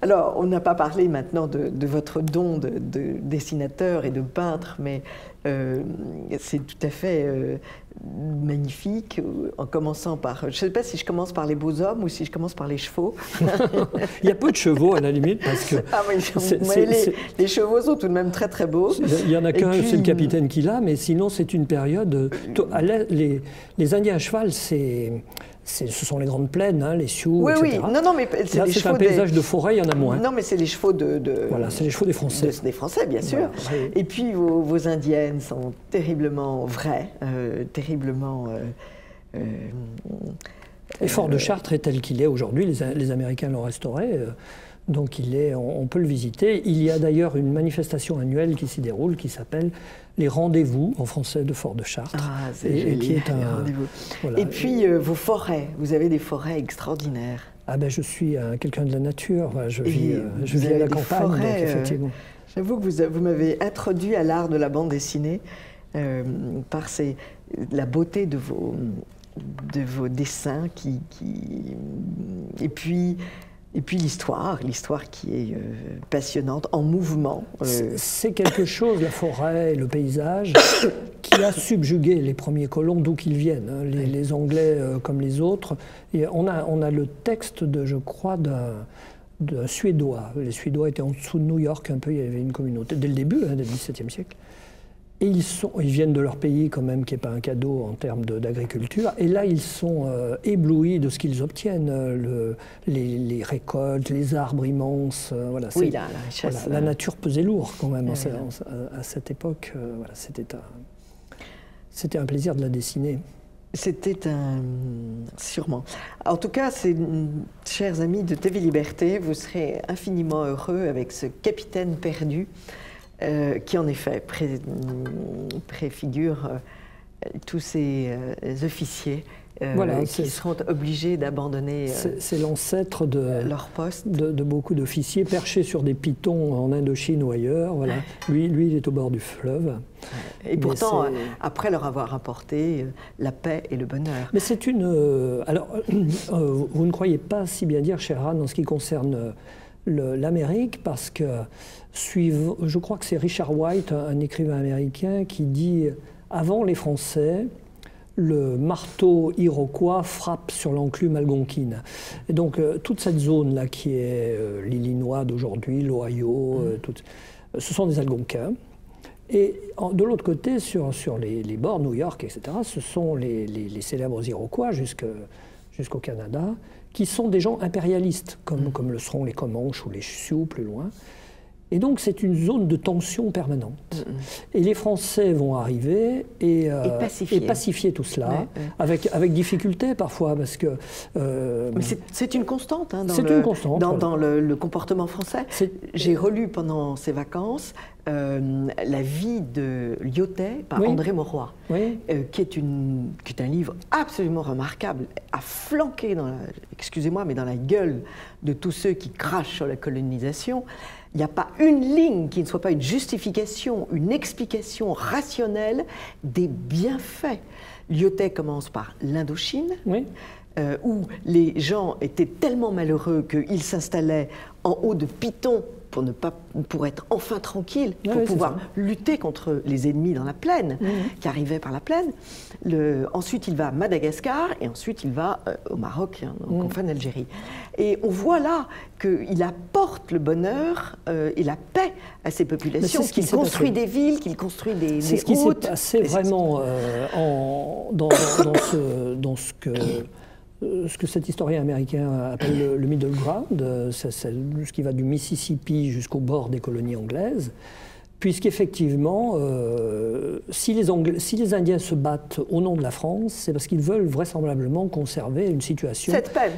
alors, on n'a pas parlé maintenant de votre don de dessinateur et de peintre, mais c'est tout à fait magnifique, en commençant par... Je ne sais pas si je commence par les beaux hommes ou si je commence par les chevaux. Il y a peu de chevaux, à la limite, parce que... Ah oui, les chevaux sont tout de même très très beaux. Il y en a qu'un, c'est le capitaine qui l'a, mais sinon c'est une période... Les Indiens à cheval, ce sont les grandes plaines, hein, les Sioux, etc. Oui, non, mais c'est un paysage de forêt, il y en a moins. Non, mais c'est les chevaux Voilà, c'est les chevaux des Français. Des Français, bien sûr. Voilà. Et puis vos indiennes sont terriblement vraies, terriblement... Et Fort de Chartres est tel qu'il est aujourd'hui, les Américains l'ont restauré, donc on peut le visiter. Il y a d'ailleurs une manifestation annuelle qui s'y déroule, qui s'appelle les rendez-vous, en français, de Fort de Chartres. Ah, c'est génial, qui est un rendez-vous. Voilà. Et puis vos forêts, vous avez des forêts extraordinaires. Ah ben je suis quelqu'un de la nature, je vis à la campagne, donc effectivement. J'avoue que vous m'avez introduit à l'art de la bande dessinée par la beauté de vos dessins et puis l'histoire qui est passionnante, en mouvement. C'est quelque chose, la forêt, le paysage, qui a subjugué les premiers colons, d'où qu'ils viennent, hein, les Anglais comme les autres. Et on a le texte, je crois, d'un Suédois. Les Suédois étaient en dessous de New York un peu, il y avait une communauté, dès le début du XVIIe siècle. Et ils viennent de leur pays quand même, qui n'est pas un cadeau en termes d'agriculture. Et là, ils sont éblouis de ce qu'ils obtiennent, les récoltes, les arbres immenses. Voilà, oui, la richesse. Voilà, la nature pesait lourd quand même à cette époque. Voilà, c'était un plaisir de la dessiner. C'était sûrement. En tout cas, chers amis de TV Liberté, vous serez infiniment heureux avec ce capitaine perdu. Qui en effet préfigure tous ces officiers qui seront obligés d'abandonner c'est l'ancêtre leur poste. De beaucoup d'officiers perchés sur des pitons en Indochine ou ailleurs. Voilà. Lui, il est au bord du fleuve. Et pourtant, après leur avoir apporté la paix et le bonheur. Mais c'est alors, vous ne croyez pas si bien dire, cher Anne, en ce qui concerne l'Amérique, parce que je crois que c'est Richard White, un écrivain américain, qui dit « Avant les Français, le marteau iroquois frappe sur l'enclume algonquine ». Et donc toute cette zone-là qui est l'Illinois d'aujourd'hui, l'Ohio, ce sont des Algonquins. Et de l'autre côté, sur les bords, New York, etc., ce sont les célèbres Iroquois jusqu'au Canada, qui sont des gens impérialistes, comme le seront les Comanches ou les Sioux plus loin. Et donc c'est une zone de tension permanente. Et les Français vont arriver et pacifier tout cela, avec difficulté parfois, parce que... Mais c'est une constante, hein, dans le comportement français. J'ai relu pendant ces vacances La vie de Lyautey par André Mauroy, qui est un livre absolument remarquable, à flanquer excusez-moi, mais dans la gueule de tous ceux qui crachent sur la colonisation. Il n'y a pas une ligne qui ne soit pas une justification, une explication rationnelle des bienfaits. Lyautey commence par l'Indochine, où les gens étaient tellement malheureux qu'ils s'installaient en haut de pitons pour être enfin tranquilles, pour pouvoir lutter contre les ennemis dans la plaine, qui arrivaient par la plaine. Ensuite, il va à Madagascar, et ensuite, il va au Maroc, en confins d'Algérie. Et on voit là qu'il apporte le bonheur et la paix à ces populations, qu'il construit des villes, qu'il construit des routes. C'est ce qui s'est passé vraiment dans ce que cet historien américain appelle le middle ground, c'est ce qui va du Mississippi jusqu'au bord des colonies anglaises. puisqu'effectivement, si les Indiens se battent au nom de la France, c'est parce qu'ils veulent vraisemblablement conserver une situation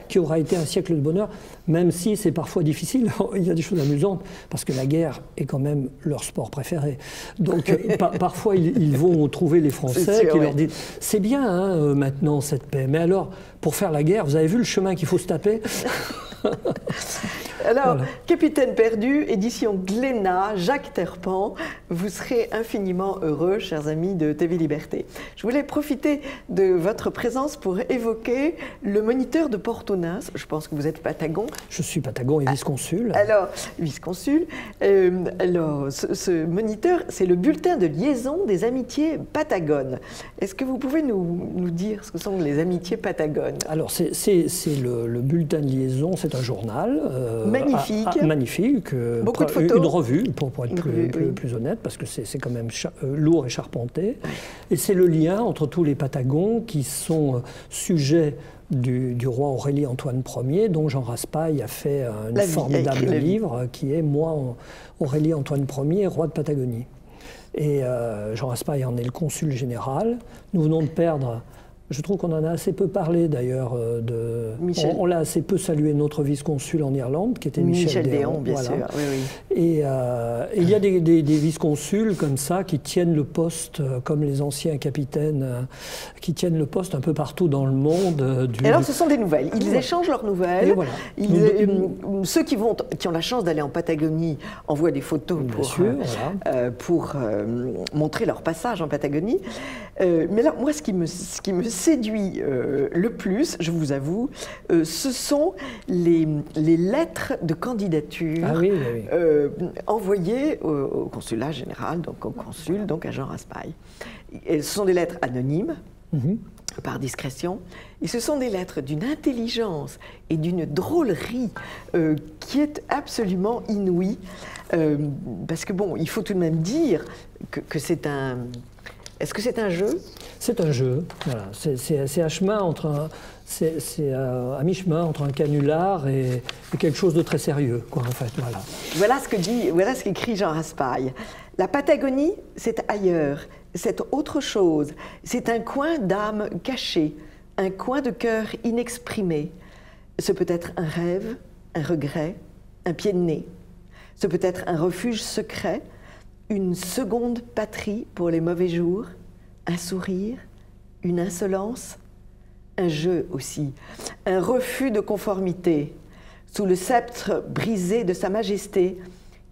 qui aura été un siècle de bonheur, même si c'est parfois difficile. Il y a des choses amusantes, parce que la guerre est quand même leur sport préféré. Donc parfois, ils vont trouver les Français qui leur disent « C'est bien hein, maintenant cette paix, mais alors, pour faire la guerre, vous avez vu le chemin qu'il faut se taper ?» Alors, voilà. Capitaine perdu, édition Glénat, Jacques Terpan, vous serez infiniment heureux, chers amis de TV Liberté. Je voulais profiter de votre présence pour évoquer le moniteur de Portonins. Je pense que vous êtes Patagon. Je suis Patagon et vice-consul. Alors, vice-consul. Alors, ce moniteur, c'est le bulletin de liaison des amitiés patagones. Est-ce que vous pouvez nous dire ce que sont les amitiés patagones? Alors, c'est le bulletin de liaison, c'est un journal. Magnifique. Magnifique. Beaucoup de photos. Une revue, pour être plus honnête, parce que c'est quand même lourd et charpenté. Et c'est le lien entre tous les Patagons qui sont sujets du roi Aurélie-Antoine Ier, dont Jean Raspail a fait un formidable livre qui est « Moi, Aurélie-Antoine Ier, roi de Patagonie ». Et Jean Raspail en est le consul général. Nous venons de perdre... Je trouve qu'on en a assez peu parlé d'ailleurs. On l'a assez peu salué, notre vice-consul en Irlande, qui était Michel Déon. Bien sûr. Oui, oui. Et il y a des vice-consuls comme ça qui tiennent le poste, comme les anciens capitaines, qui tiennent le poste un peu partout dans le monde. Et alors ce sont des nouvelles. Ils échangent leurs nouvelles. Voilà. Ceux qui ont la chance d'aller en Patagonie envoient des photos pour montrer leur passage en Patagonie. Mais là, moi, ce qui me séduit le plus, je vous avoue, ce sont les lettres de candidature envoyées au consulat général, donc au consul, donc à Jean Raspail. Et ce sont des lettres anonymes, par discrétion, et ce sont des lettres d'une intelligence et d'une drôlerie qui est absolument inouïe, parce que bon, il faut tout de même dire que c'est un... Est-ce que c'est un jeu? C'est un jeu, voilà. C'est à chemin entre à mi-chemin entre un canular et quelque chose de très sérieux, quoi, en fait. Voilà ce qu'écrit Jean Raspail. La Patagonie, c'est ailleurs, c'est autre chose. C'est un coin d'âme caché, un coin de cœur inexprimé. Ce peut être un rêve, un regret, un pied de nez. Ce peut être un refuge secret, une seconde patrie pour les mauvais jours, un sourire, une insolence, un jeu aussi, un refus de conformité. Sous le sceptre brisé de Sa Majesté,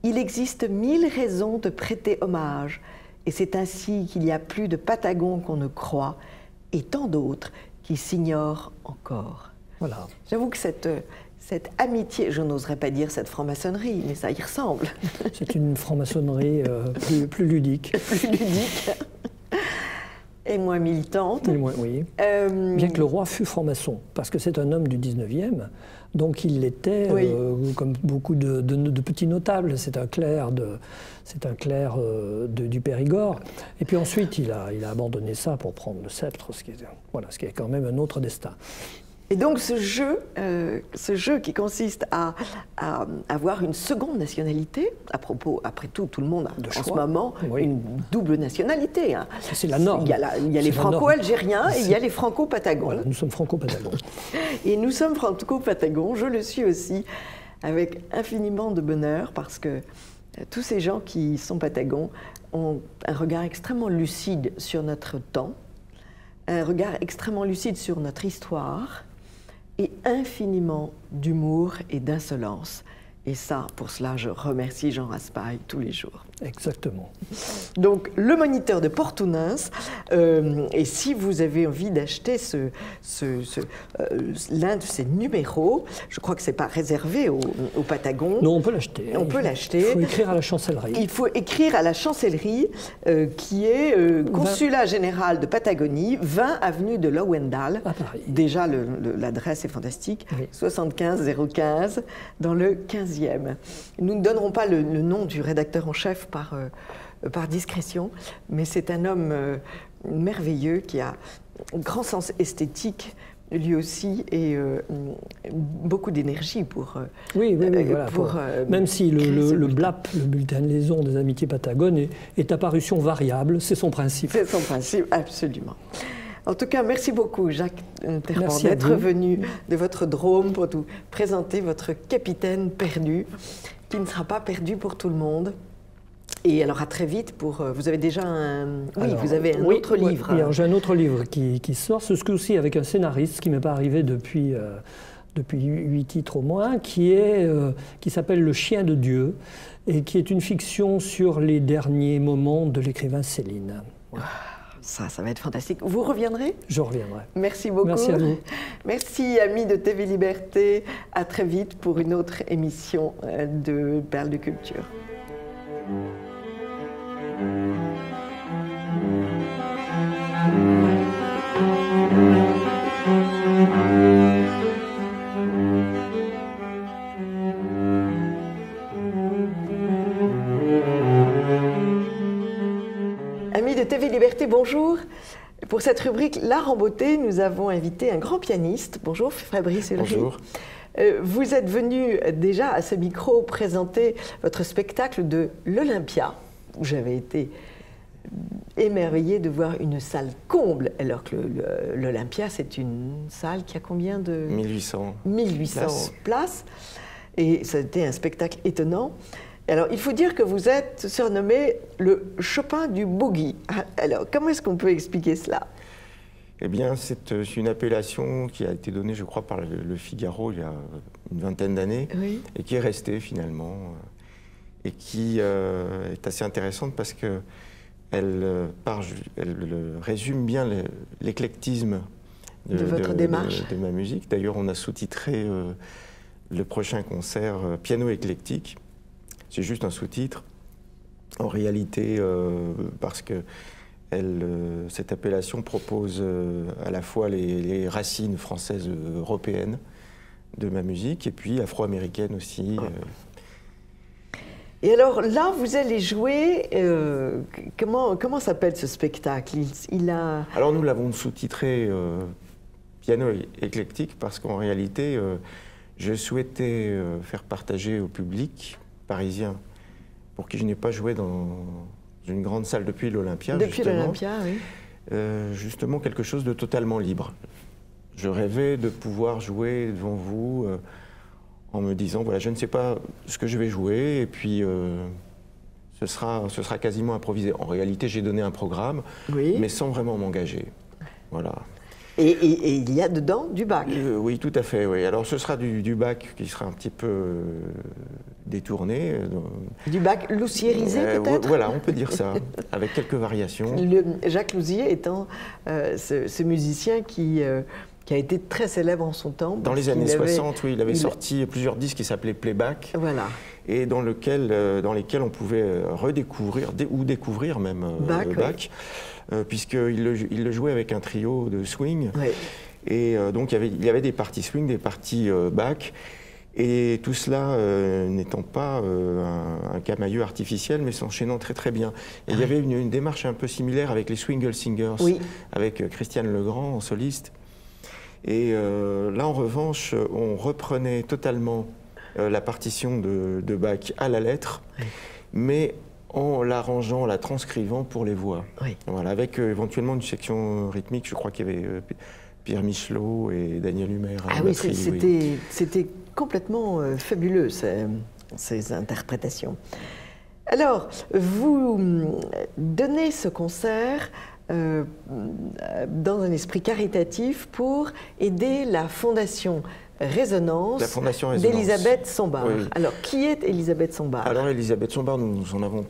il existe 1000 raisons de prêter hommage, et c'est ainsi qu'il y a plus de Patagons qu'on ne croit, et tant d'autres qui s'ignorent encore. Voilà. J'avoue que cette amitié, je n'oserais pas dire cette franc-maçonnerie, mais ça y ressemble. C'est une franc-maçonnerie plus ludique. Plus ludique. Et moins militante. Oui. Bien que le roi fût franc-maçon, parce que c'est un homme du 19e, donc il l'était comme beaucoup de petits notables. C'est un clerc du Périgord. Et puis ensuite, il a abandonné ça pour prendre le sceptre, ce qui est quand même un autre destin. Et donc ce jeu qui consiste à avoir une seconde nationalité, après tout le monde a en ce moment une double nationalité. Hein. C'est la norme. Il y a les franco-algériens et il y a les franco-patagons. Voilà, nous sommes franco-patagons. Et nous sommes franco-patagons, je le suis aussi, avec infiniment de bonheur, parce que tous ces gens qui sont patagons ont un regard extrêmement lucide sur notre temps, un regard extrêmement lucide sur notre histoire, et infiniment d'humour et d'insolence. Et ça, pour cela, je remercie Jean Raspail tous les jours. Exactement. Donc, le moniteur de Portonins, et si vous avez envie d'acheter l'un de ces numéros, je crois que ce n'est pas réservé aux Patagons. Non, on peut l'acheter. On peut l'acheter. Il faut écrire à la chancellerie. Il faut écrire à la chancellerie, qui est consulat général de Patagonie, 20 avenue de Lowendal. À Paris. Déjà, l'adresse est fantastique. Oui. 75 015, dans le 15e. Nous ne donnerons pas le nom du rédacteur en chef par discrétion, mais c'est un homme merveilleux qui a un grand sens esthétique lui aussi, et beaucoup d'énergie pour... oui, voilà. Même si le BLAP, le bulletin de liaison des Amitiés Patagones, est à parution variable, c'est son principe. C'est son principe, absolument. En tout cas, merci beaucoup, Jacques Terpent, d'être venu de votre Drôme pour nous présenter votre capitaine perdu, qui ne sera pas perdu pour tout le monde. Et alors, à très vite pour... Vous avez déjà un... Oui, vous avez un autre livre. Oui, j'ai un autre livre qui sort, ce coup-ci avec un scénariste, ce qui ne m'est pas arrivé depuis 8 titres au moins, qui s'appelle Le Chien de Dieu, et qui est une fiction sur les derniers moments de l'écrivain Céline. Voilà. Ça va être fantastique. Vous reviendrez? Je reviendrai. Merci beaucoup. Merci à vous. Merci, amis de TV Liberté. À très vite pour une autre émission de Perles de Culture. Amis de TV Liberté, bonjour. Pour cette rubrique L'art en beauté, nous avons invité un grand pianiste. Bonjour Fabrice Ulrich. Bonjour. Vous êtes venu déjà à ce micro présenter votre spectacle de l'Olympia, où j'avais été émerveillée de voir une salle comble, alors que l'Olympia, c'est une salle qui a combien de... 1800 places. Et ça a été un spectacle étonnant. Alors, il faut dire que vous êtes surnommé le Chopin du boogie. Alors, comment est-ce qu'on peut expliquer cela? Eh bien, c'est une appellation qui a été donnée, je crois, par le Figaro il y a une vingtaine d'années, oui, et qui est restée finalement, et qui est assez intéressante parce que elle résume bien l'éclectisme de votre démarche, de ma musique. D'ailleurs, on a sous-titré le prochain concert Piano éclectique. C'est juste un sous-titre, en réalité, parce que cette appellation propose à la fois les racines françaises européennes de ma musique et puis afro-américaine aussi. Et alors là, vous allez jouer, comment s'appelle ce spectacle? Alors nous l'avons sous-titré Piano éclectique parce qu'en réalité, je souhaitais faire partager au public parisien, pour qui je n'ai pas joué dans une grande salle depuis l'Olympia. Depuis l'Olympia, oui. Justement quelque chose de totalement libre. Je rêvais de pouvoir jouer devant vous en me disant, voilà, je ne sais pas ce que je vais jouer, et puis ce sera quasiment improvisé. En réalité, j'ai donné un programme, oui, mais sans vraiment m'engager. Voilà. Et il y a dedans du Bach. Oui, tout à fait. Oui. Alors ce sera du Bach qui sera un petit peu détourné. Du Bach loussiérisé peut-être? Voilà, on peut dire ça, avec quelques variations. Jacques Loussier étant ce musicien qui a été très célèbre en son temps. Dans les années 60, oui, il avait sorti plusieurs disques qui s'appelaient Playback. Voilà. Et dans lesquels on pouvait redécouvrir, ou découvrir même Bach. Oui. Puisqu'il le jouait avec un trio de swing. Oui. Et donc il y avait des parties swing, des parties Bach. Et tout cela n'étant pas un camailleux artificiel, mais s'enchaînant très très bien. Et il y avait une démarche un peu similaire avec les Swingle Singers, oui, avec Christiane Legrand en soliste. Et là, en revanche, on reprenait totalement la partition de Bach à la lettre, oui, mais en l'arrangeant, en la transcrivant pour les voix. Oui. Voilà, avec éventuellement une section rythmique, je crois qu'il y avait Pierre Michelot et Daniel Humer. Ah oui, c'était complètement fabuleux, ces interprétations. Alors, vous donnez ce concert dans un esprit caritatif pour aider la Fondation Résonance, d'Elisabeth Sombart. Oui. Alors, qui est Elisabeth Sombart? Alors, Elisabeth Sombart, nous en avons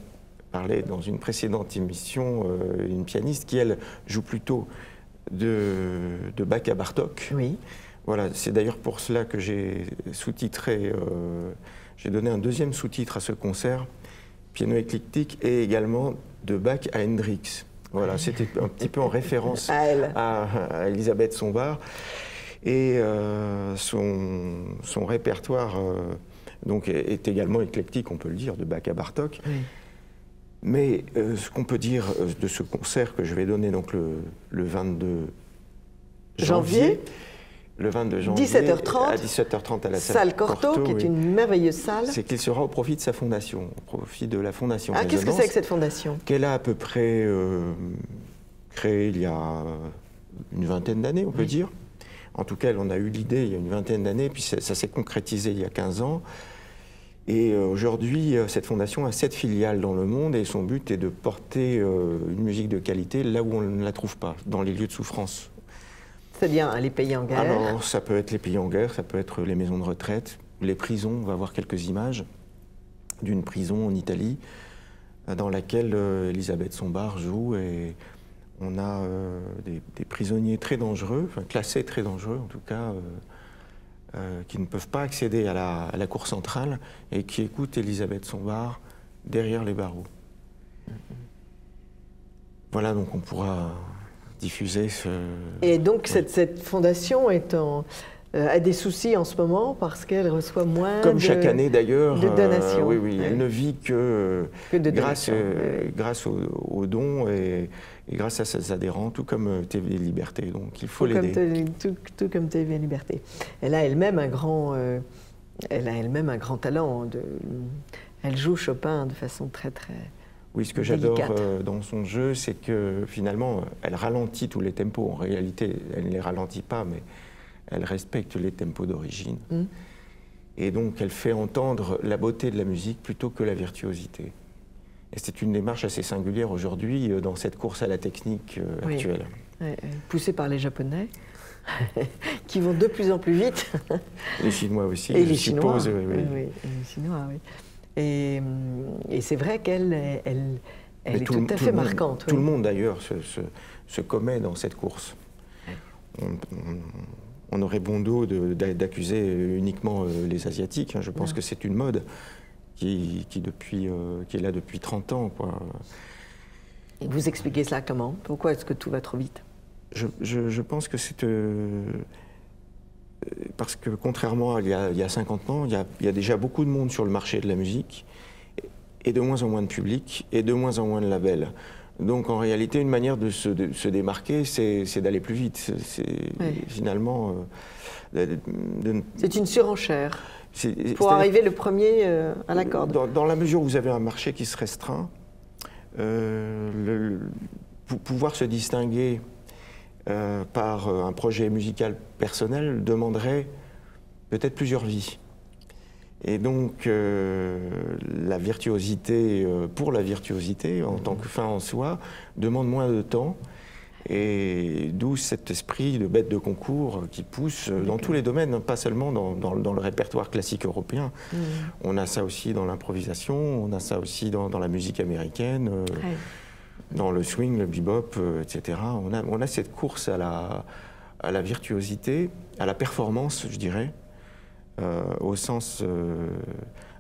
parlé dans une précédente émission, une pianiste qui, elle, joue plutôt de Bach à Bartók. Oui. Voilà, c'est d'ailleurs pour cela que j'ai sous-titré, j'ai donné un deuxième sous-titre à ce concert, Piano éclectique, et également de Bach à Hendrix. Voilà, c'était un petit peu en référence à Elisabeth Sombart. Et son répertoire donc est également éclectique, on peut le dire, de Bach à Bartók. Oui. Mais ce qu'on peut dire de ce concert que je vais donner donc le 22 janvier, le 22 janvier 17h30, à 17h30 à la salle Cortot, qui est une merveilleuse salle. C'est qu'il sera au profit de sa fondation, au profit de la fondation Ah, qu'est-ce que Résonance, c'est que cette fondation? qu'elle a à peu près créée il y a une vingtaine d'années, on peut dire. En tout cas, elle en a eu l'idée il y a une vingtaine d'années, puis ça s'est concrétisé il y a 15 ans. Et aujourd'hui, cette fondation a 7 filiales dans le monde et son but est de porter une musique de qualité là où on ne la trouve pas, dans les lieux de souffrance. C'est-à-dire les pays en guerre? Alors, ça peut être les pays en guerre, ça peut être les maisons de retraite, les prisons. On va voir quelques images d'une prison en Italie dans laquelle Elisabeth Sombart joue. Et on a des prisonniers très dangereux, enfin classés très dangereux en tout cas, qui ne peuvent pas accéder à la cour centrale et qui écoutent Elisabeth Sombart derrière les barreaux. Voilà, donc on pourra diffuser ce... Et donc cette fondation a des soucis en ce moment parce qu'elle reçoit moins Comme chaque année d'ailleurs, de donations. oui, oui, elle ne vit que de grâce, donations, grâce aux dons et grâce à ses adhérents, tout comme TV Liberté. Donc il faut l'aider. Tout comme TV Liberté. Elle a elle-même un grand talent. Elle joue Chopin de façon très Oui, ce que j'adore dans son jeu, c'est que finalement, elle ralentit tous les tempos. En réalité, elle ne les ralentit pas, mais elle respecte les tempos d'origine. Et donc, elle fait entendre la beauté de la musique plutôt que la virtuosité. Et c'est une démarche assez singulière aujourd'hui dans cette course à la technique actuelle. Poussée par les Japonais, qui vont de plus en plus vite. Les Chinois aussi, et je les suppose. Chinois, oui. Les Chinois, oui. Et c'est vrai qu'elle est tout à fait marquante. Tout le monde, d'ailleurs, se commet dans cette course. On aurait bon dos d'accuser uniquement les Asiatiques. Je pense que c'est une mode qui est là depuis 30 ans. Quoi. Et vous expliquez cela comment? Pourquoi est-ce que tout va trop vite? Je pense que c'est... parce que contrairement à il y a 50 ans, il y a déjà beaucoup de monde sur le marché de la musique, et de moins en moins de public, et de moins en moins de labels. Donc en réalité, une manière de se démarquer, c'est d'aller plus vite. Finalement... c'est une surenchère pour arriver le premier à la corde. Dans la mesure où vous avez un marché qui se restreint, pouvoir se distinguer par un projet musical personnel demanderait peut-être plusieurs vies. Et donc, la virtuosité, pour la virtuosité, en tant que fin en soi, demande moins de temps. Et d'où cet esprit de bête de concours qui pousse dans tous les domaines, pas seulement dans le répertoire classique européen. On a ça aussi dans l'improvisation, on a ça aussi dans la musique américaine, dans le swing, le bebop, etc. On a cette course à la virtuosité, à la performance, je dirais, au sens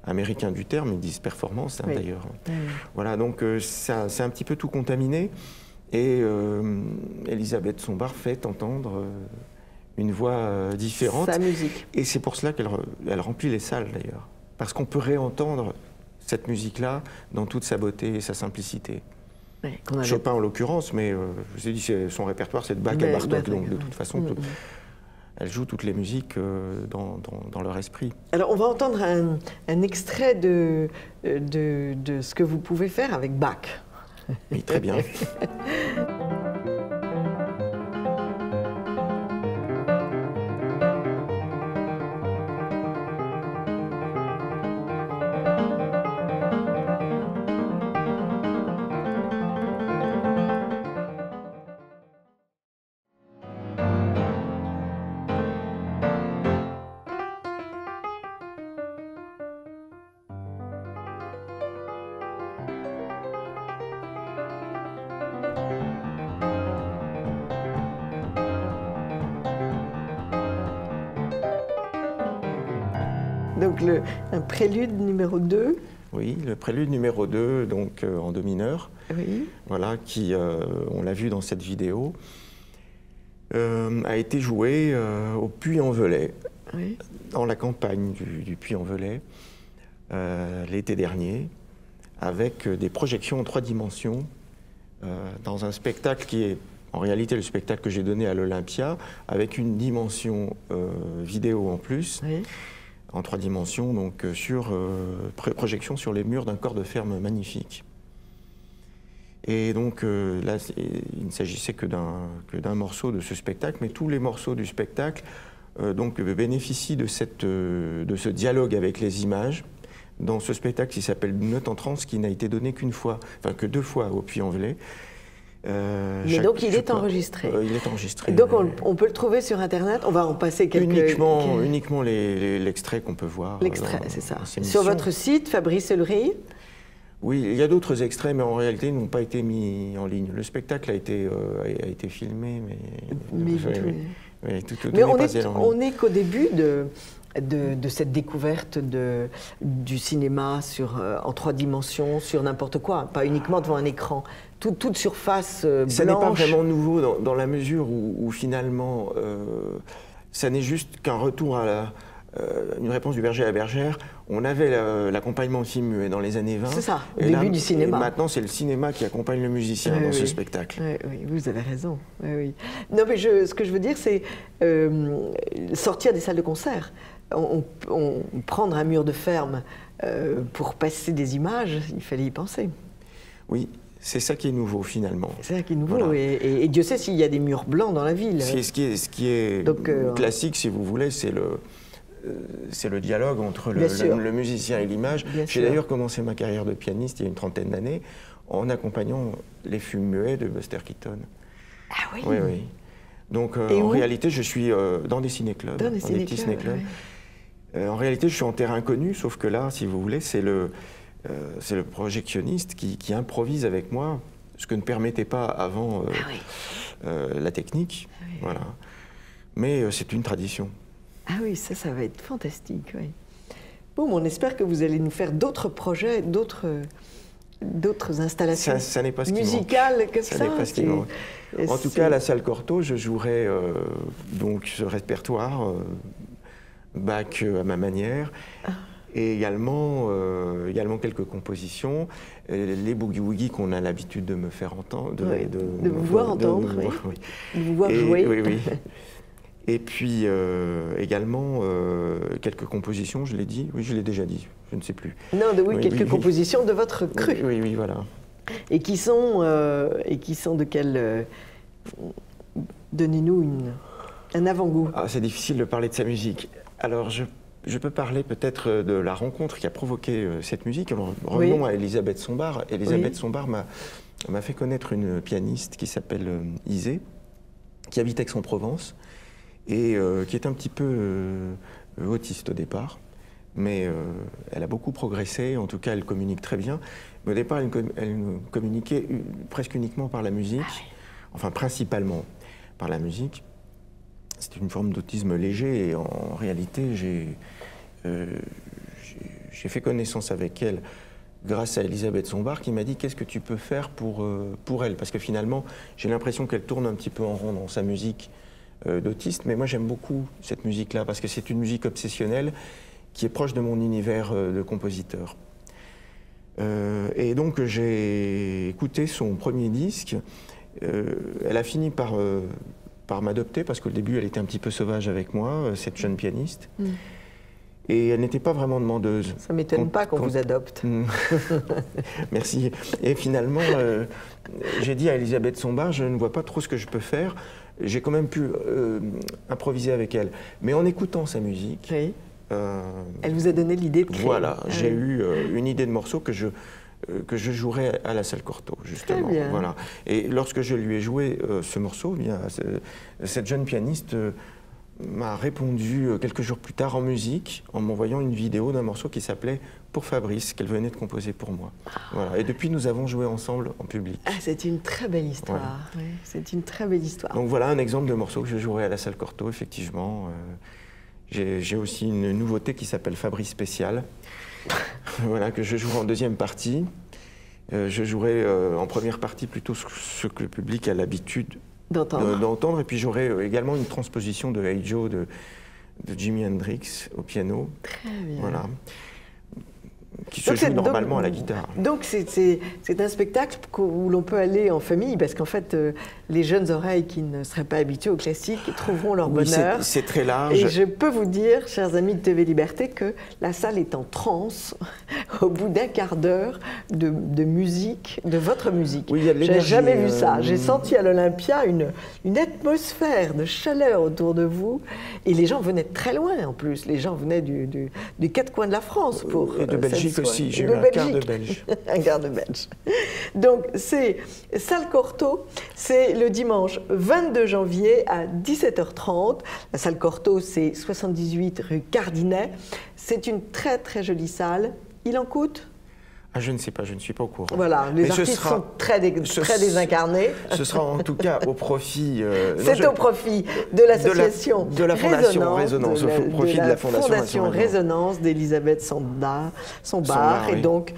américain du terme, ils disent performance d'ailleurs. Voilà, donc c'est un petit peu tout contaminé. Et Elisabeth Sombart fait entendre une voix différente. Sa musique. Et c'est pour cela qu'elle remplit les salles d'ailleurs. Parce qu'on peut réentendre cette musique-là dans toute sa beauté et sa simplicité. Chopin en l'occurrence, mais je vous ai dit, son répertoire c'est de Bach à Bartók, donc de toute façon, elle joue toutes les musiques dans leur esprit. Alors on va entendre un extrait de ce que vous pouvez faire avec Bach. Oui, très bien. Donc un prélude numéro 2. Oui, le prélude numéro 2, donc en do mineur. Oui. Voilà, qui, on l'a vu dans cette vidéo, a été joué au Puy-en-Velay, dans la campagne du Puy-en-Velay, l'été dernier, avec des projections en 3 dimensions, dans un spectacle qui est en réalité le spectacle que j'ai donné à l'Olympia, avec une dimension vidéo en plus, Oui. en 3 dimensions, donc projection sur les murs d'un corps de ferme magnifique. Et donc là, il ne s'agissait que d'un morceau de ce spectacle, mais tous les morceaux du spectacle donc, bénéficient de ce dialogue avec les images. Dans ce spectacle qui s'appelle Note en transe, qui n'a été donné qu'une fois, enfin que 2 fois au Puy-en-Velay. Mais donc il est enregistré. Il est enregistré. Donc on peut le trouver sur Internet. On va en passer quelques... Uniquement l'extrait qu'on peut voir. L'extrait, c'est ça. Sur votre site, Fabrice Ellery. Oui, il y a d'autres extraits, mais en réalité, ils n'ont pas été mis en ligne. Le spectacle a été filmé, mais tout mais on n'est qu'au début de cette découverte du cinéma en 3 dimensions, sur n'importe quoi, pas uniquement devant un écran. Toute surface blanche. Ça n'est pas vraiment nouveau dans la mesure où finalement, ça n'est juste qu'un retour à une réponse du berger à la bergère. On avait l'accompagnement de film muet dans les années 20. C'est ça, au début du cinéma. Et maintenant, c'est le cinéma qui accompagne le musicien dans ce spectacle. Oui, vous avez raison. Oui. Non, mais ce que je veux dire, c'est sortir des salles de concert. Prendre un mur de ferme pour passer des images, il fallait y penser. Oui, c'est ça qui est nouveau finalement. C'est ça qui est nouveau, voilà. et Dieu sait s'il y a des murs blancs dans la ville. Ce qui est donc, classique, si vous voulez, c'est le dialogue entre le musicien et l'image. J'ai d'ailleurs commencé ma carrière de pianiste il y a une 30aine d'années en accompagnant les films muets de Buster Keaton. Ah oui. Oui. Donc en réalité, je suis dans des ciné-clubs, dans des petits ciné-clubs. Ouais. En réalité, je suis en terrain connu, sauf que là, si vous voulez, c'est le projectionniste qui improvise avec moi, ce que ne permettait pas avant la technique. Ah oui. Voilà. Mais c'est une tradition. Ah oui, ça va être fantastique, oui. Bon, on espère que vous allez nous faire d'autres projets, d'autres installations ça n'est pas ce musicales que ça. Ça n'est pas ce qui manque. En tout cas, à la salle Cortot, je jouerai donc ce répertoire, Bach à ma manière, et également quelques compositions, les boogie-woogie qu'on a l'habitude de me faire entendre, de vous voir entendre, de vous voir jouer. Oui. Et puis également quelques compositions, je l'ai dit, oui, je l'ai déjà dit, je ne sais plus. Non, quelques compositions de votre cru. Oui, voilà. Et qui sont de quel... Donnez-nous un avant-goût. C'est difficile de parler de sa musique. Alors, je peux parler peut-être de la rencontre qui a provoqué cette musique. Revenons à Elisabeth Sombart. Elisabeth Sombart m'a fait connaître une pianiste qui s'appelle Isée, qui habite Aix-en-Provence, et qui est un petit peu autiste au départ, mais elle a beaucoup progressé, en tout cas elle communique très bien. Mais au départ, elle communiquait presque uniquement par la musique, enfin principalement par la musique. C'était une forme d'autisme léger, et en réalité, j'ai fait connaissance avec elle grâce à Elisabeth Sombart, qui m'a dit « Qu'est-ce que tu peux faire pour elle ?» Parce que finalement, j'ai l'impression qu'elle tourne un petit peu en rond dans sa musique d'autiste, mais moi j'aime beaucoup cette musique-là parce que c'est une musique obsessionnelle qui est proche de mon univers de compositeur. Et donc j'ai écouté son premier disque. Elle a fini par m'adopter parce qu'au début elle était un petit peu sauvage avec moi, cette jeune pianiste. Et elle n'était pas vraiment demandeuse. Ça ne m'étonne pas qu'on vous adopte. Merci. Et finalement, j'ai dit à Elisabeth Sombart, je ne vois pas trop ce que je peux faire. J'ai quand même pu improviser avec elle. Mais en écoutant sa musique... Oui. Elle vous a donné l'idée de créer. Voilà, j'ai eu une idée de morceau que je jouerai à la salle Cortot, justement. Très bien. Voilà. Et lorsque je lui ai joué ce morceau, cette jeune pianiste m'a répondu quelques jours plus tard en musique, en m'envoyant une vidéo d'un morceau qui s'appelait « Pour Fabrice », qu'elle venait de composer pour moi. Voilà. Et depuis, nous avons joué ensemble en public. C'est une très belle histoire. Ouais. Oui, c'est une très belle histoire. Donc voilà un exemple de morceau que je jouerai à la salle Cortot, effectivement. J'ai aussi une nouveauté qui s'appelle Fabrice Spécial, voilà, que je jouerai en deuxième partie. Je jouerai en première partie plutôt ce que le public a l'habitude d'entendre. Et puis j'aurai également une transposition de Hey Joe de Jimi Hendrix au piano. Très bien. Voilà. qui se joue normalement à la guitare. Donc c'est un spectacle où l'on peut aller en famille, parce qu'en fait, les jeunes oreilles qui ne seraient pas habituées au classique trouveront leur bonheur. C'est très large. Et je peux vous dire, chers amis de TV Liberté, que la salle est en transe au bout d'un quart d'heure de musique, de votre musique. Oui, il y a de j'ai l'énergie, jamais vu ça. J'ai senti à l'Olympia une atmosphère de chaleur autour de vous. Et les gens venaient de très loin en plus. Les gens venaient du quatre coins de la France pour et de Belgique aussi. J'ai eu un quart de Belge. Un quart de Belge. Donc c'est Salle Cortot, c'est le dimanche 22 janvier à 17h30. La salle Cortot, c'est 78 rue Cardinet. C'est une très très jolie salle. Il en coûte ? Ah, je ne sais pas, je ne suis pas au courant. Voilà, les artistes sont très désincarnés. Ce sera en tout cas au profit... c'est au profit de l'association de la Fondation Résonance, au profit de la Fondation Résonance d'Elisabeth Sombart. Oui. Et donc,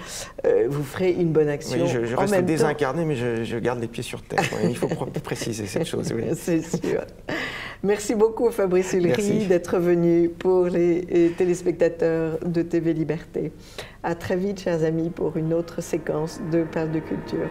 vous ferez une bonne action. Oui, je reste désincarné, mais je garde les pieds sur terre. Il faut préciser cette chose. Oui. C'est sûr. Merci beaucoup, Fabrice Ulry, d'être venu pour les téléspectateurs de TV Liberté. À très vite, chers amis, pour une autre séquence de Perles de Culture.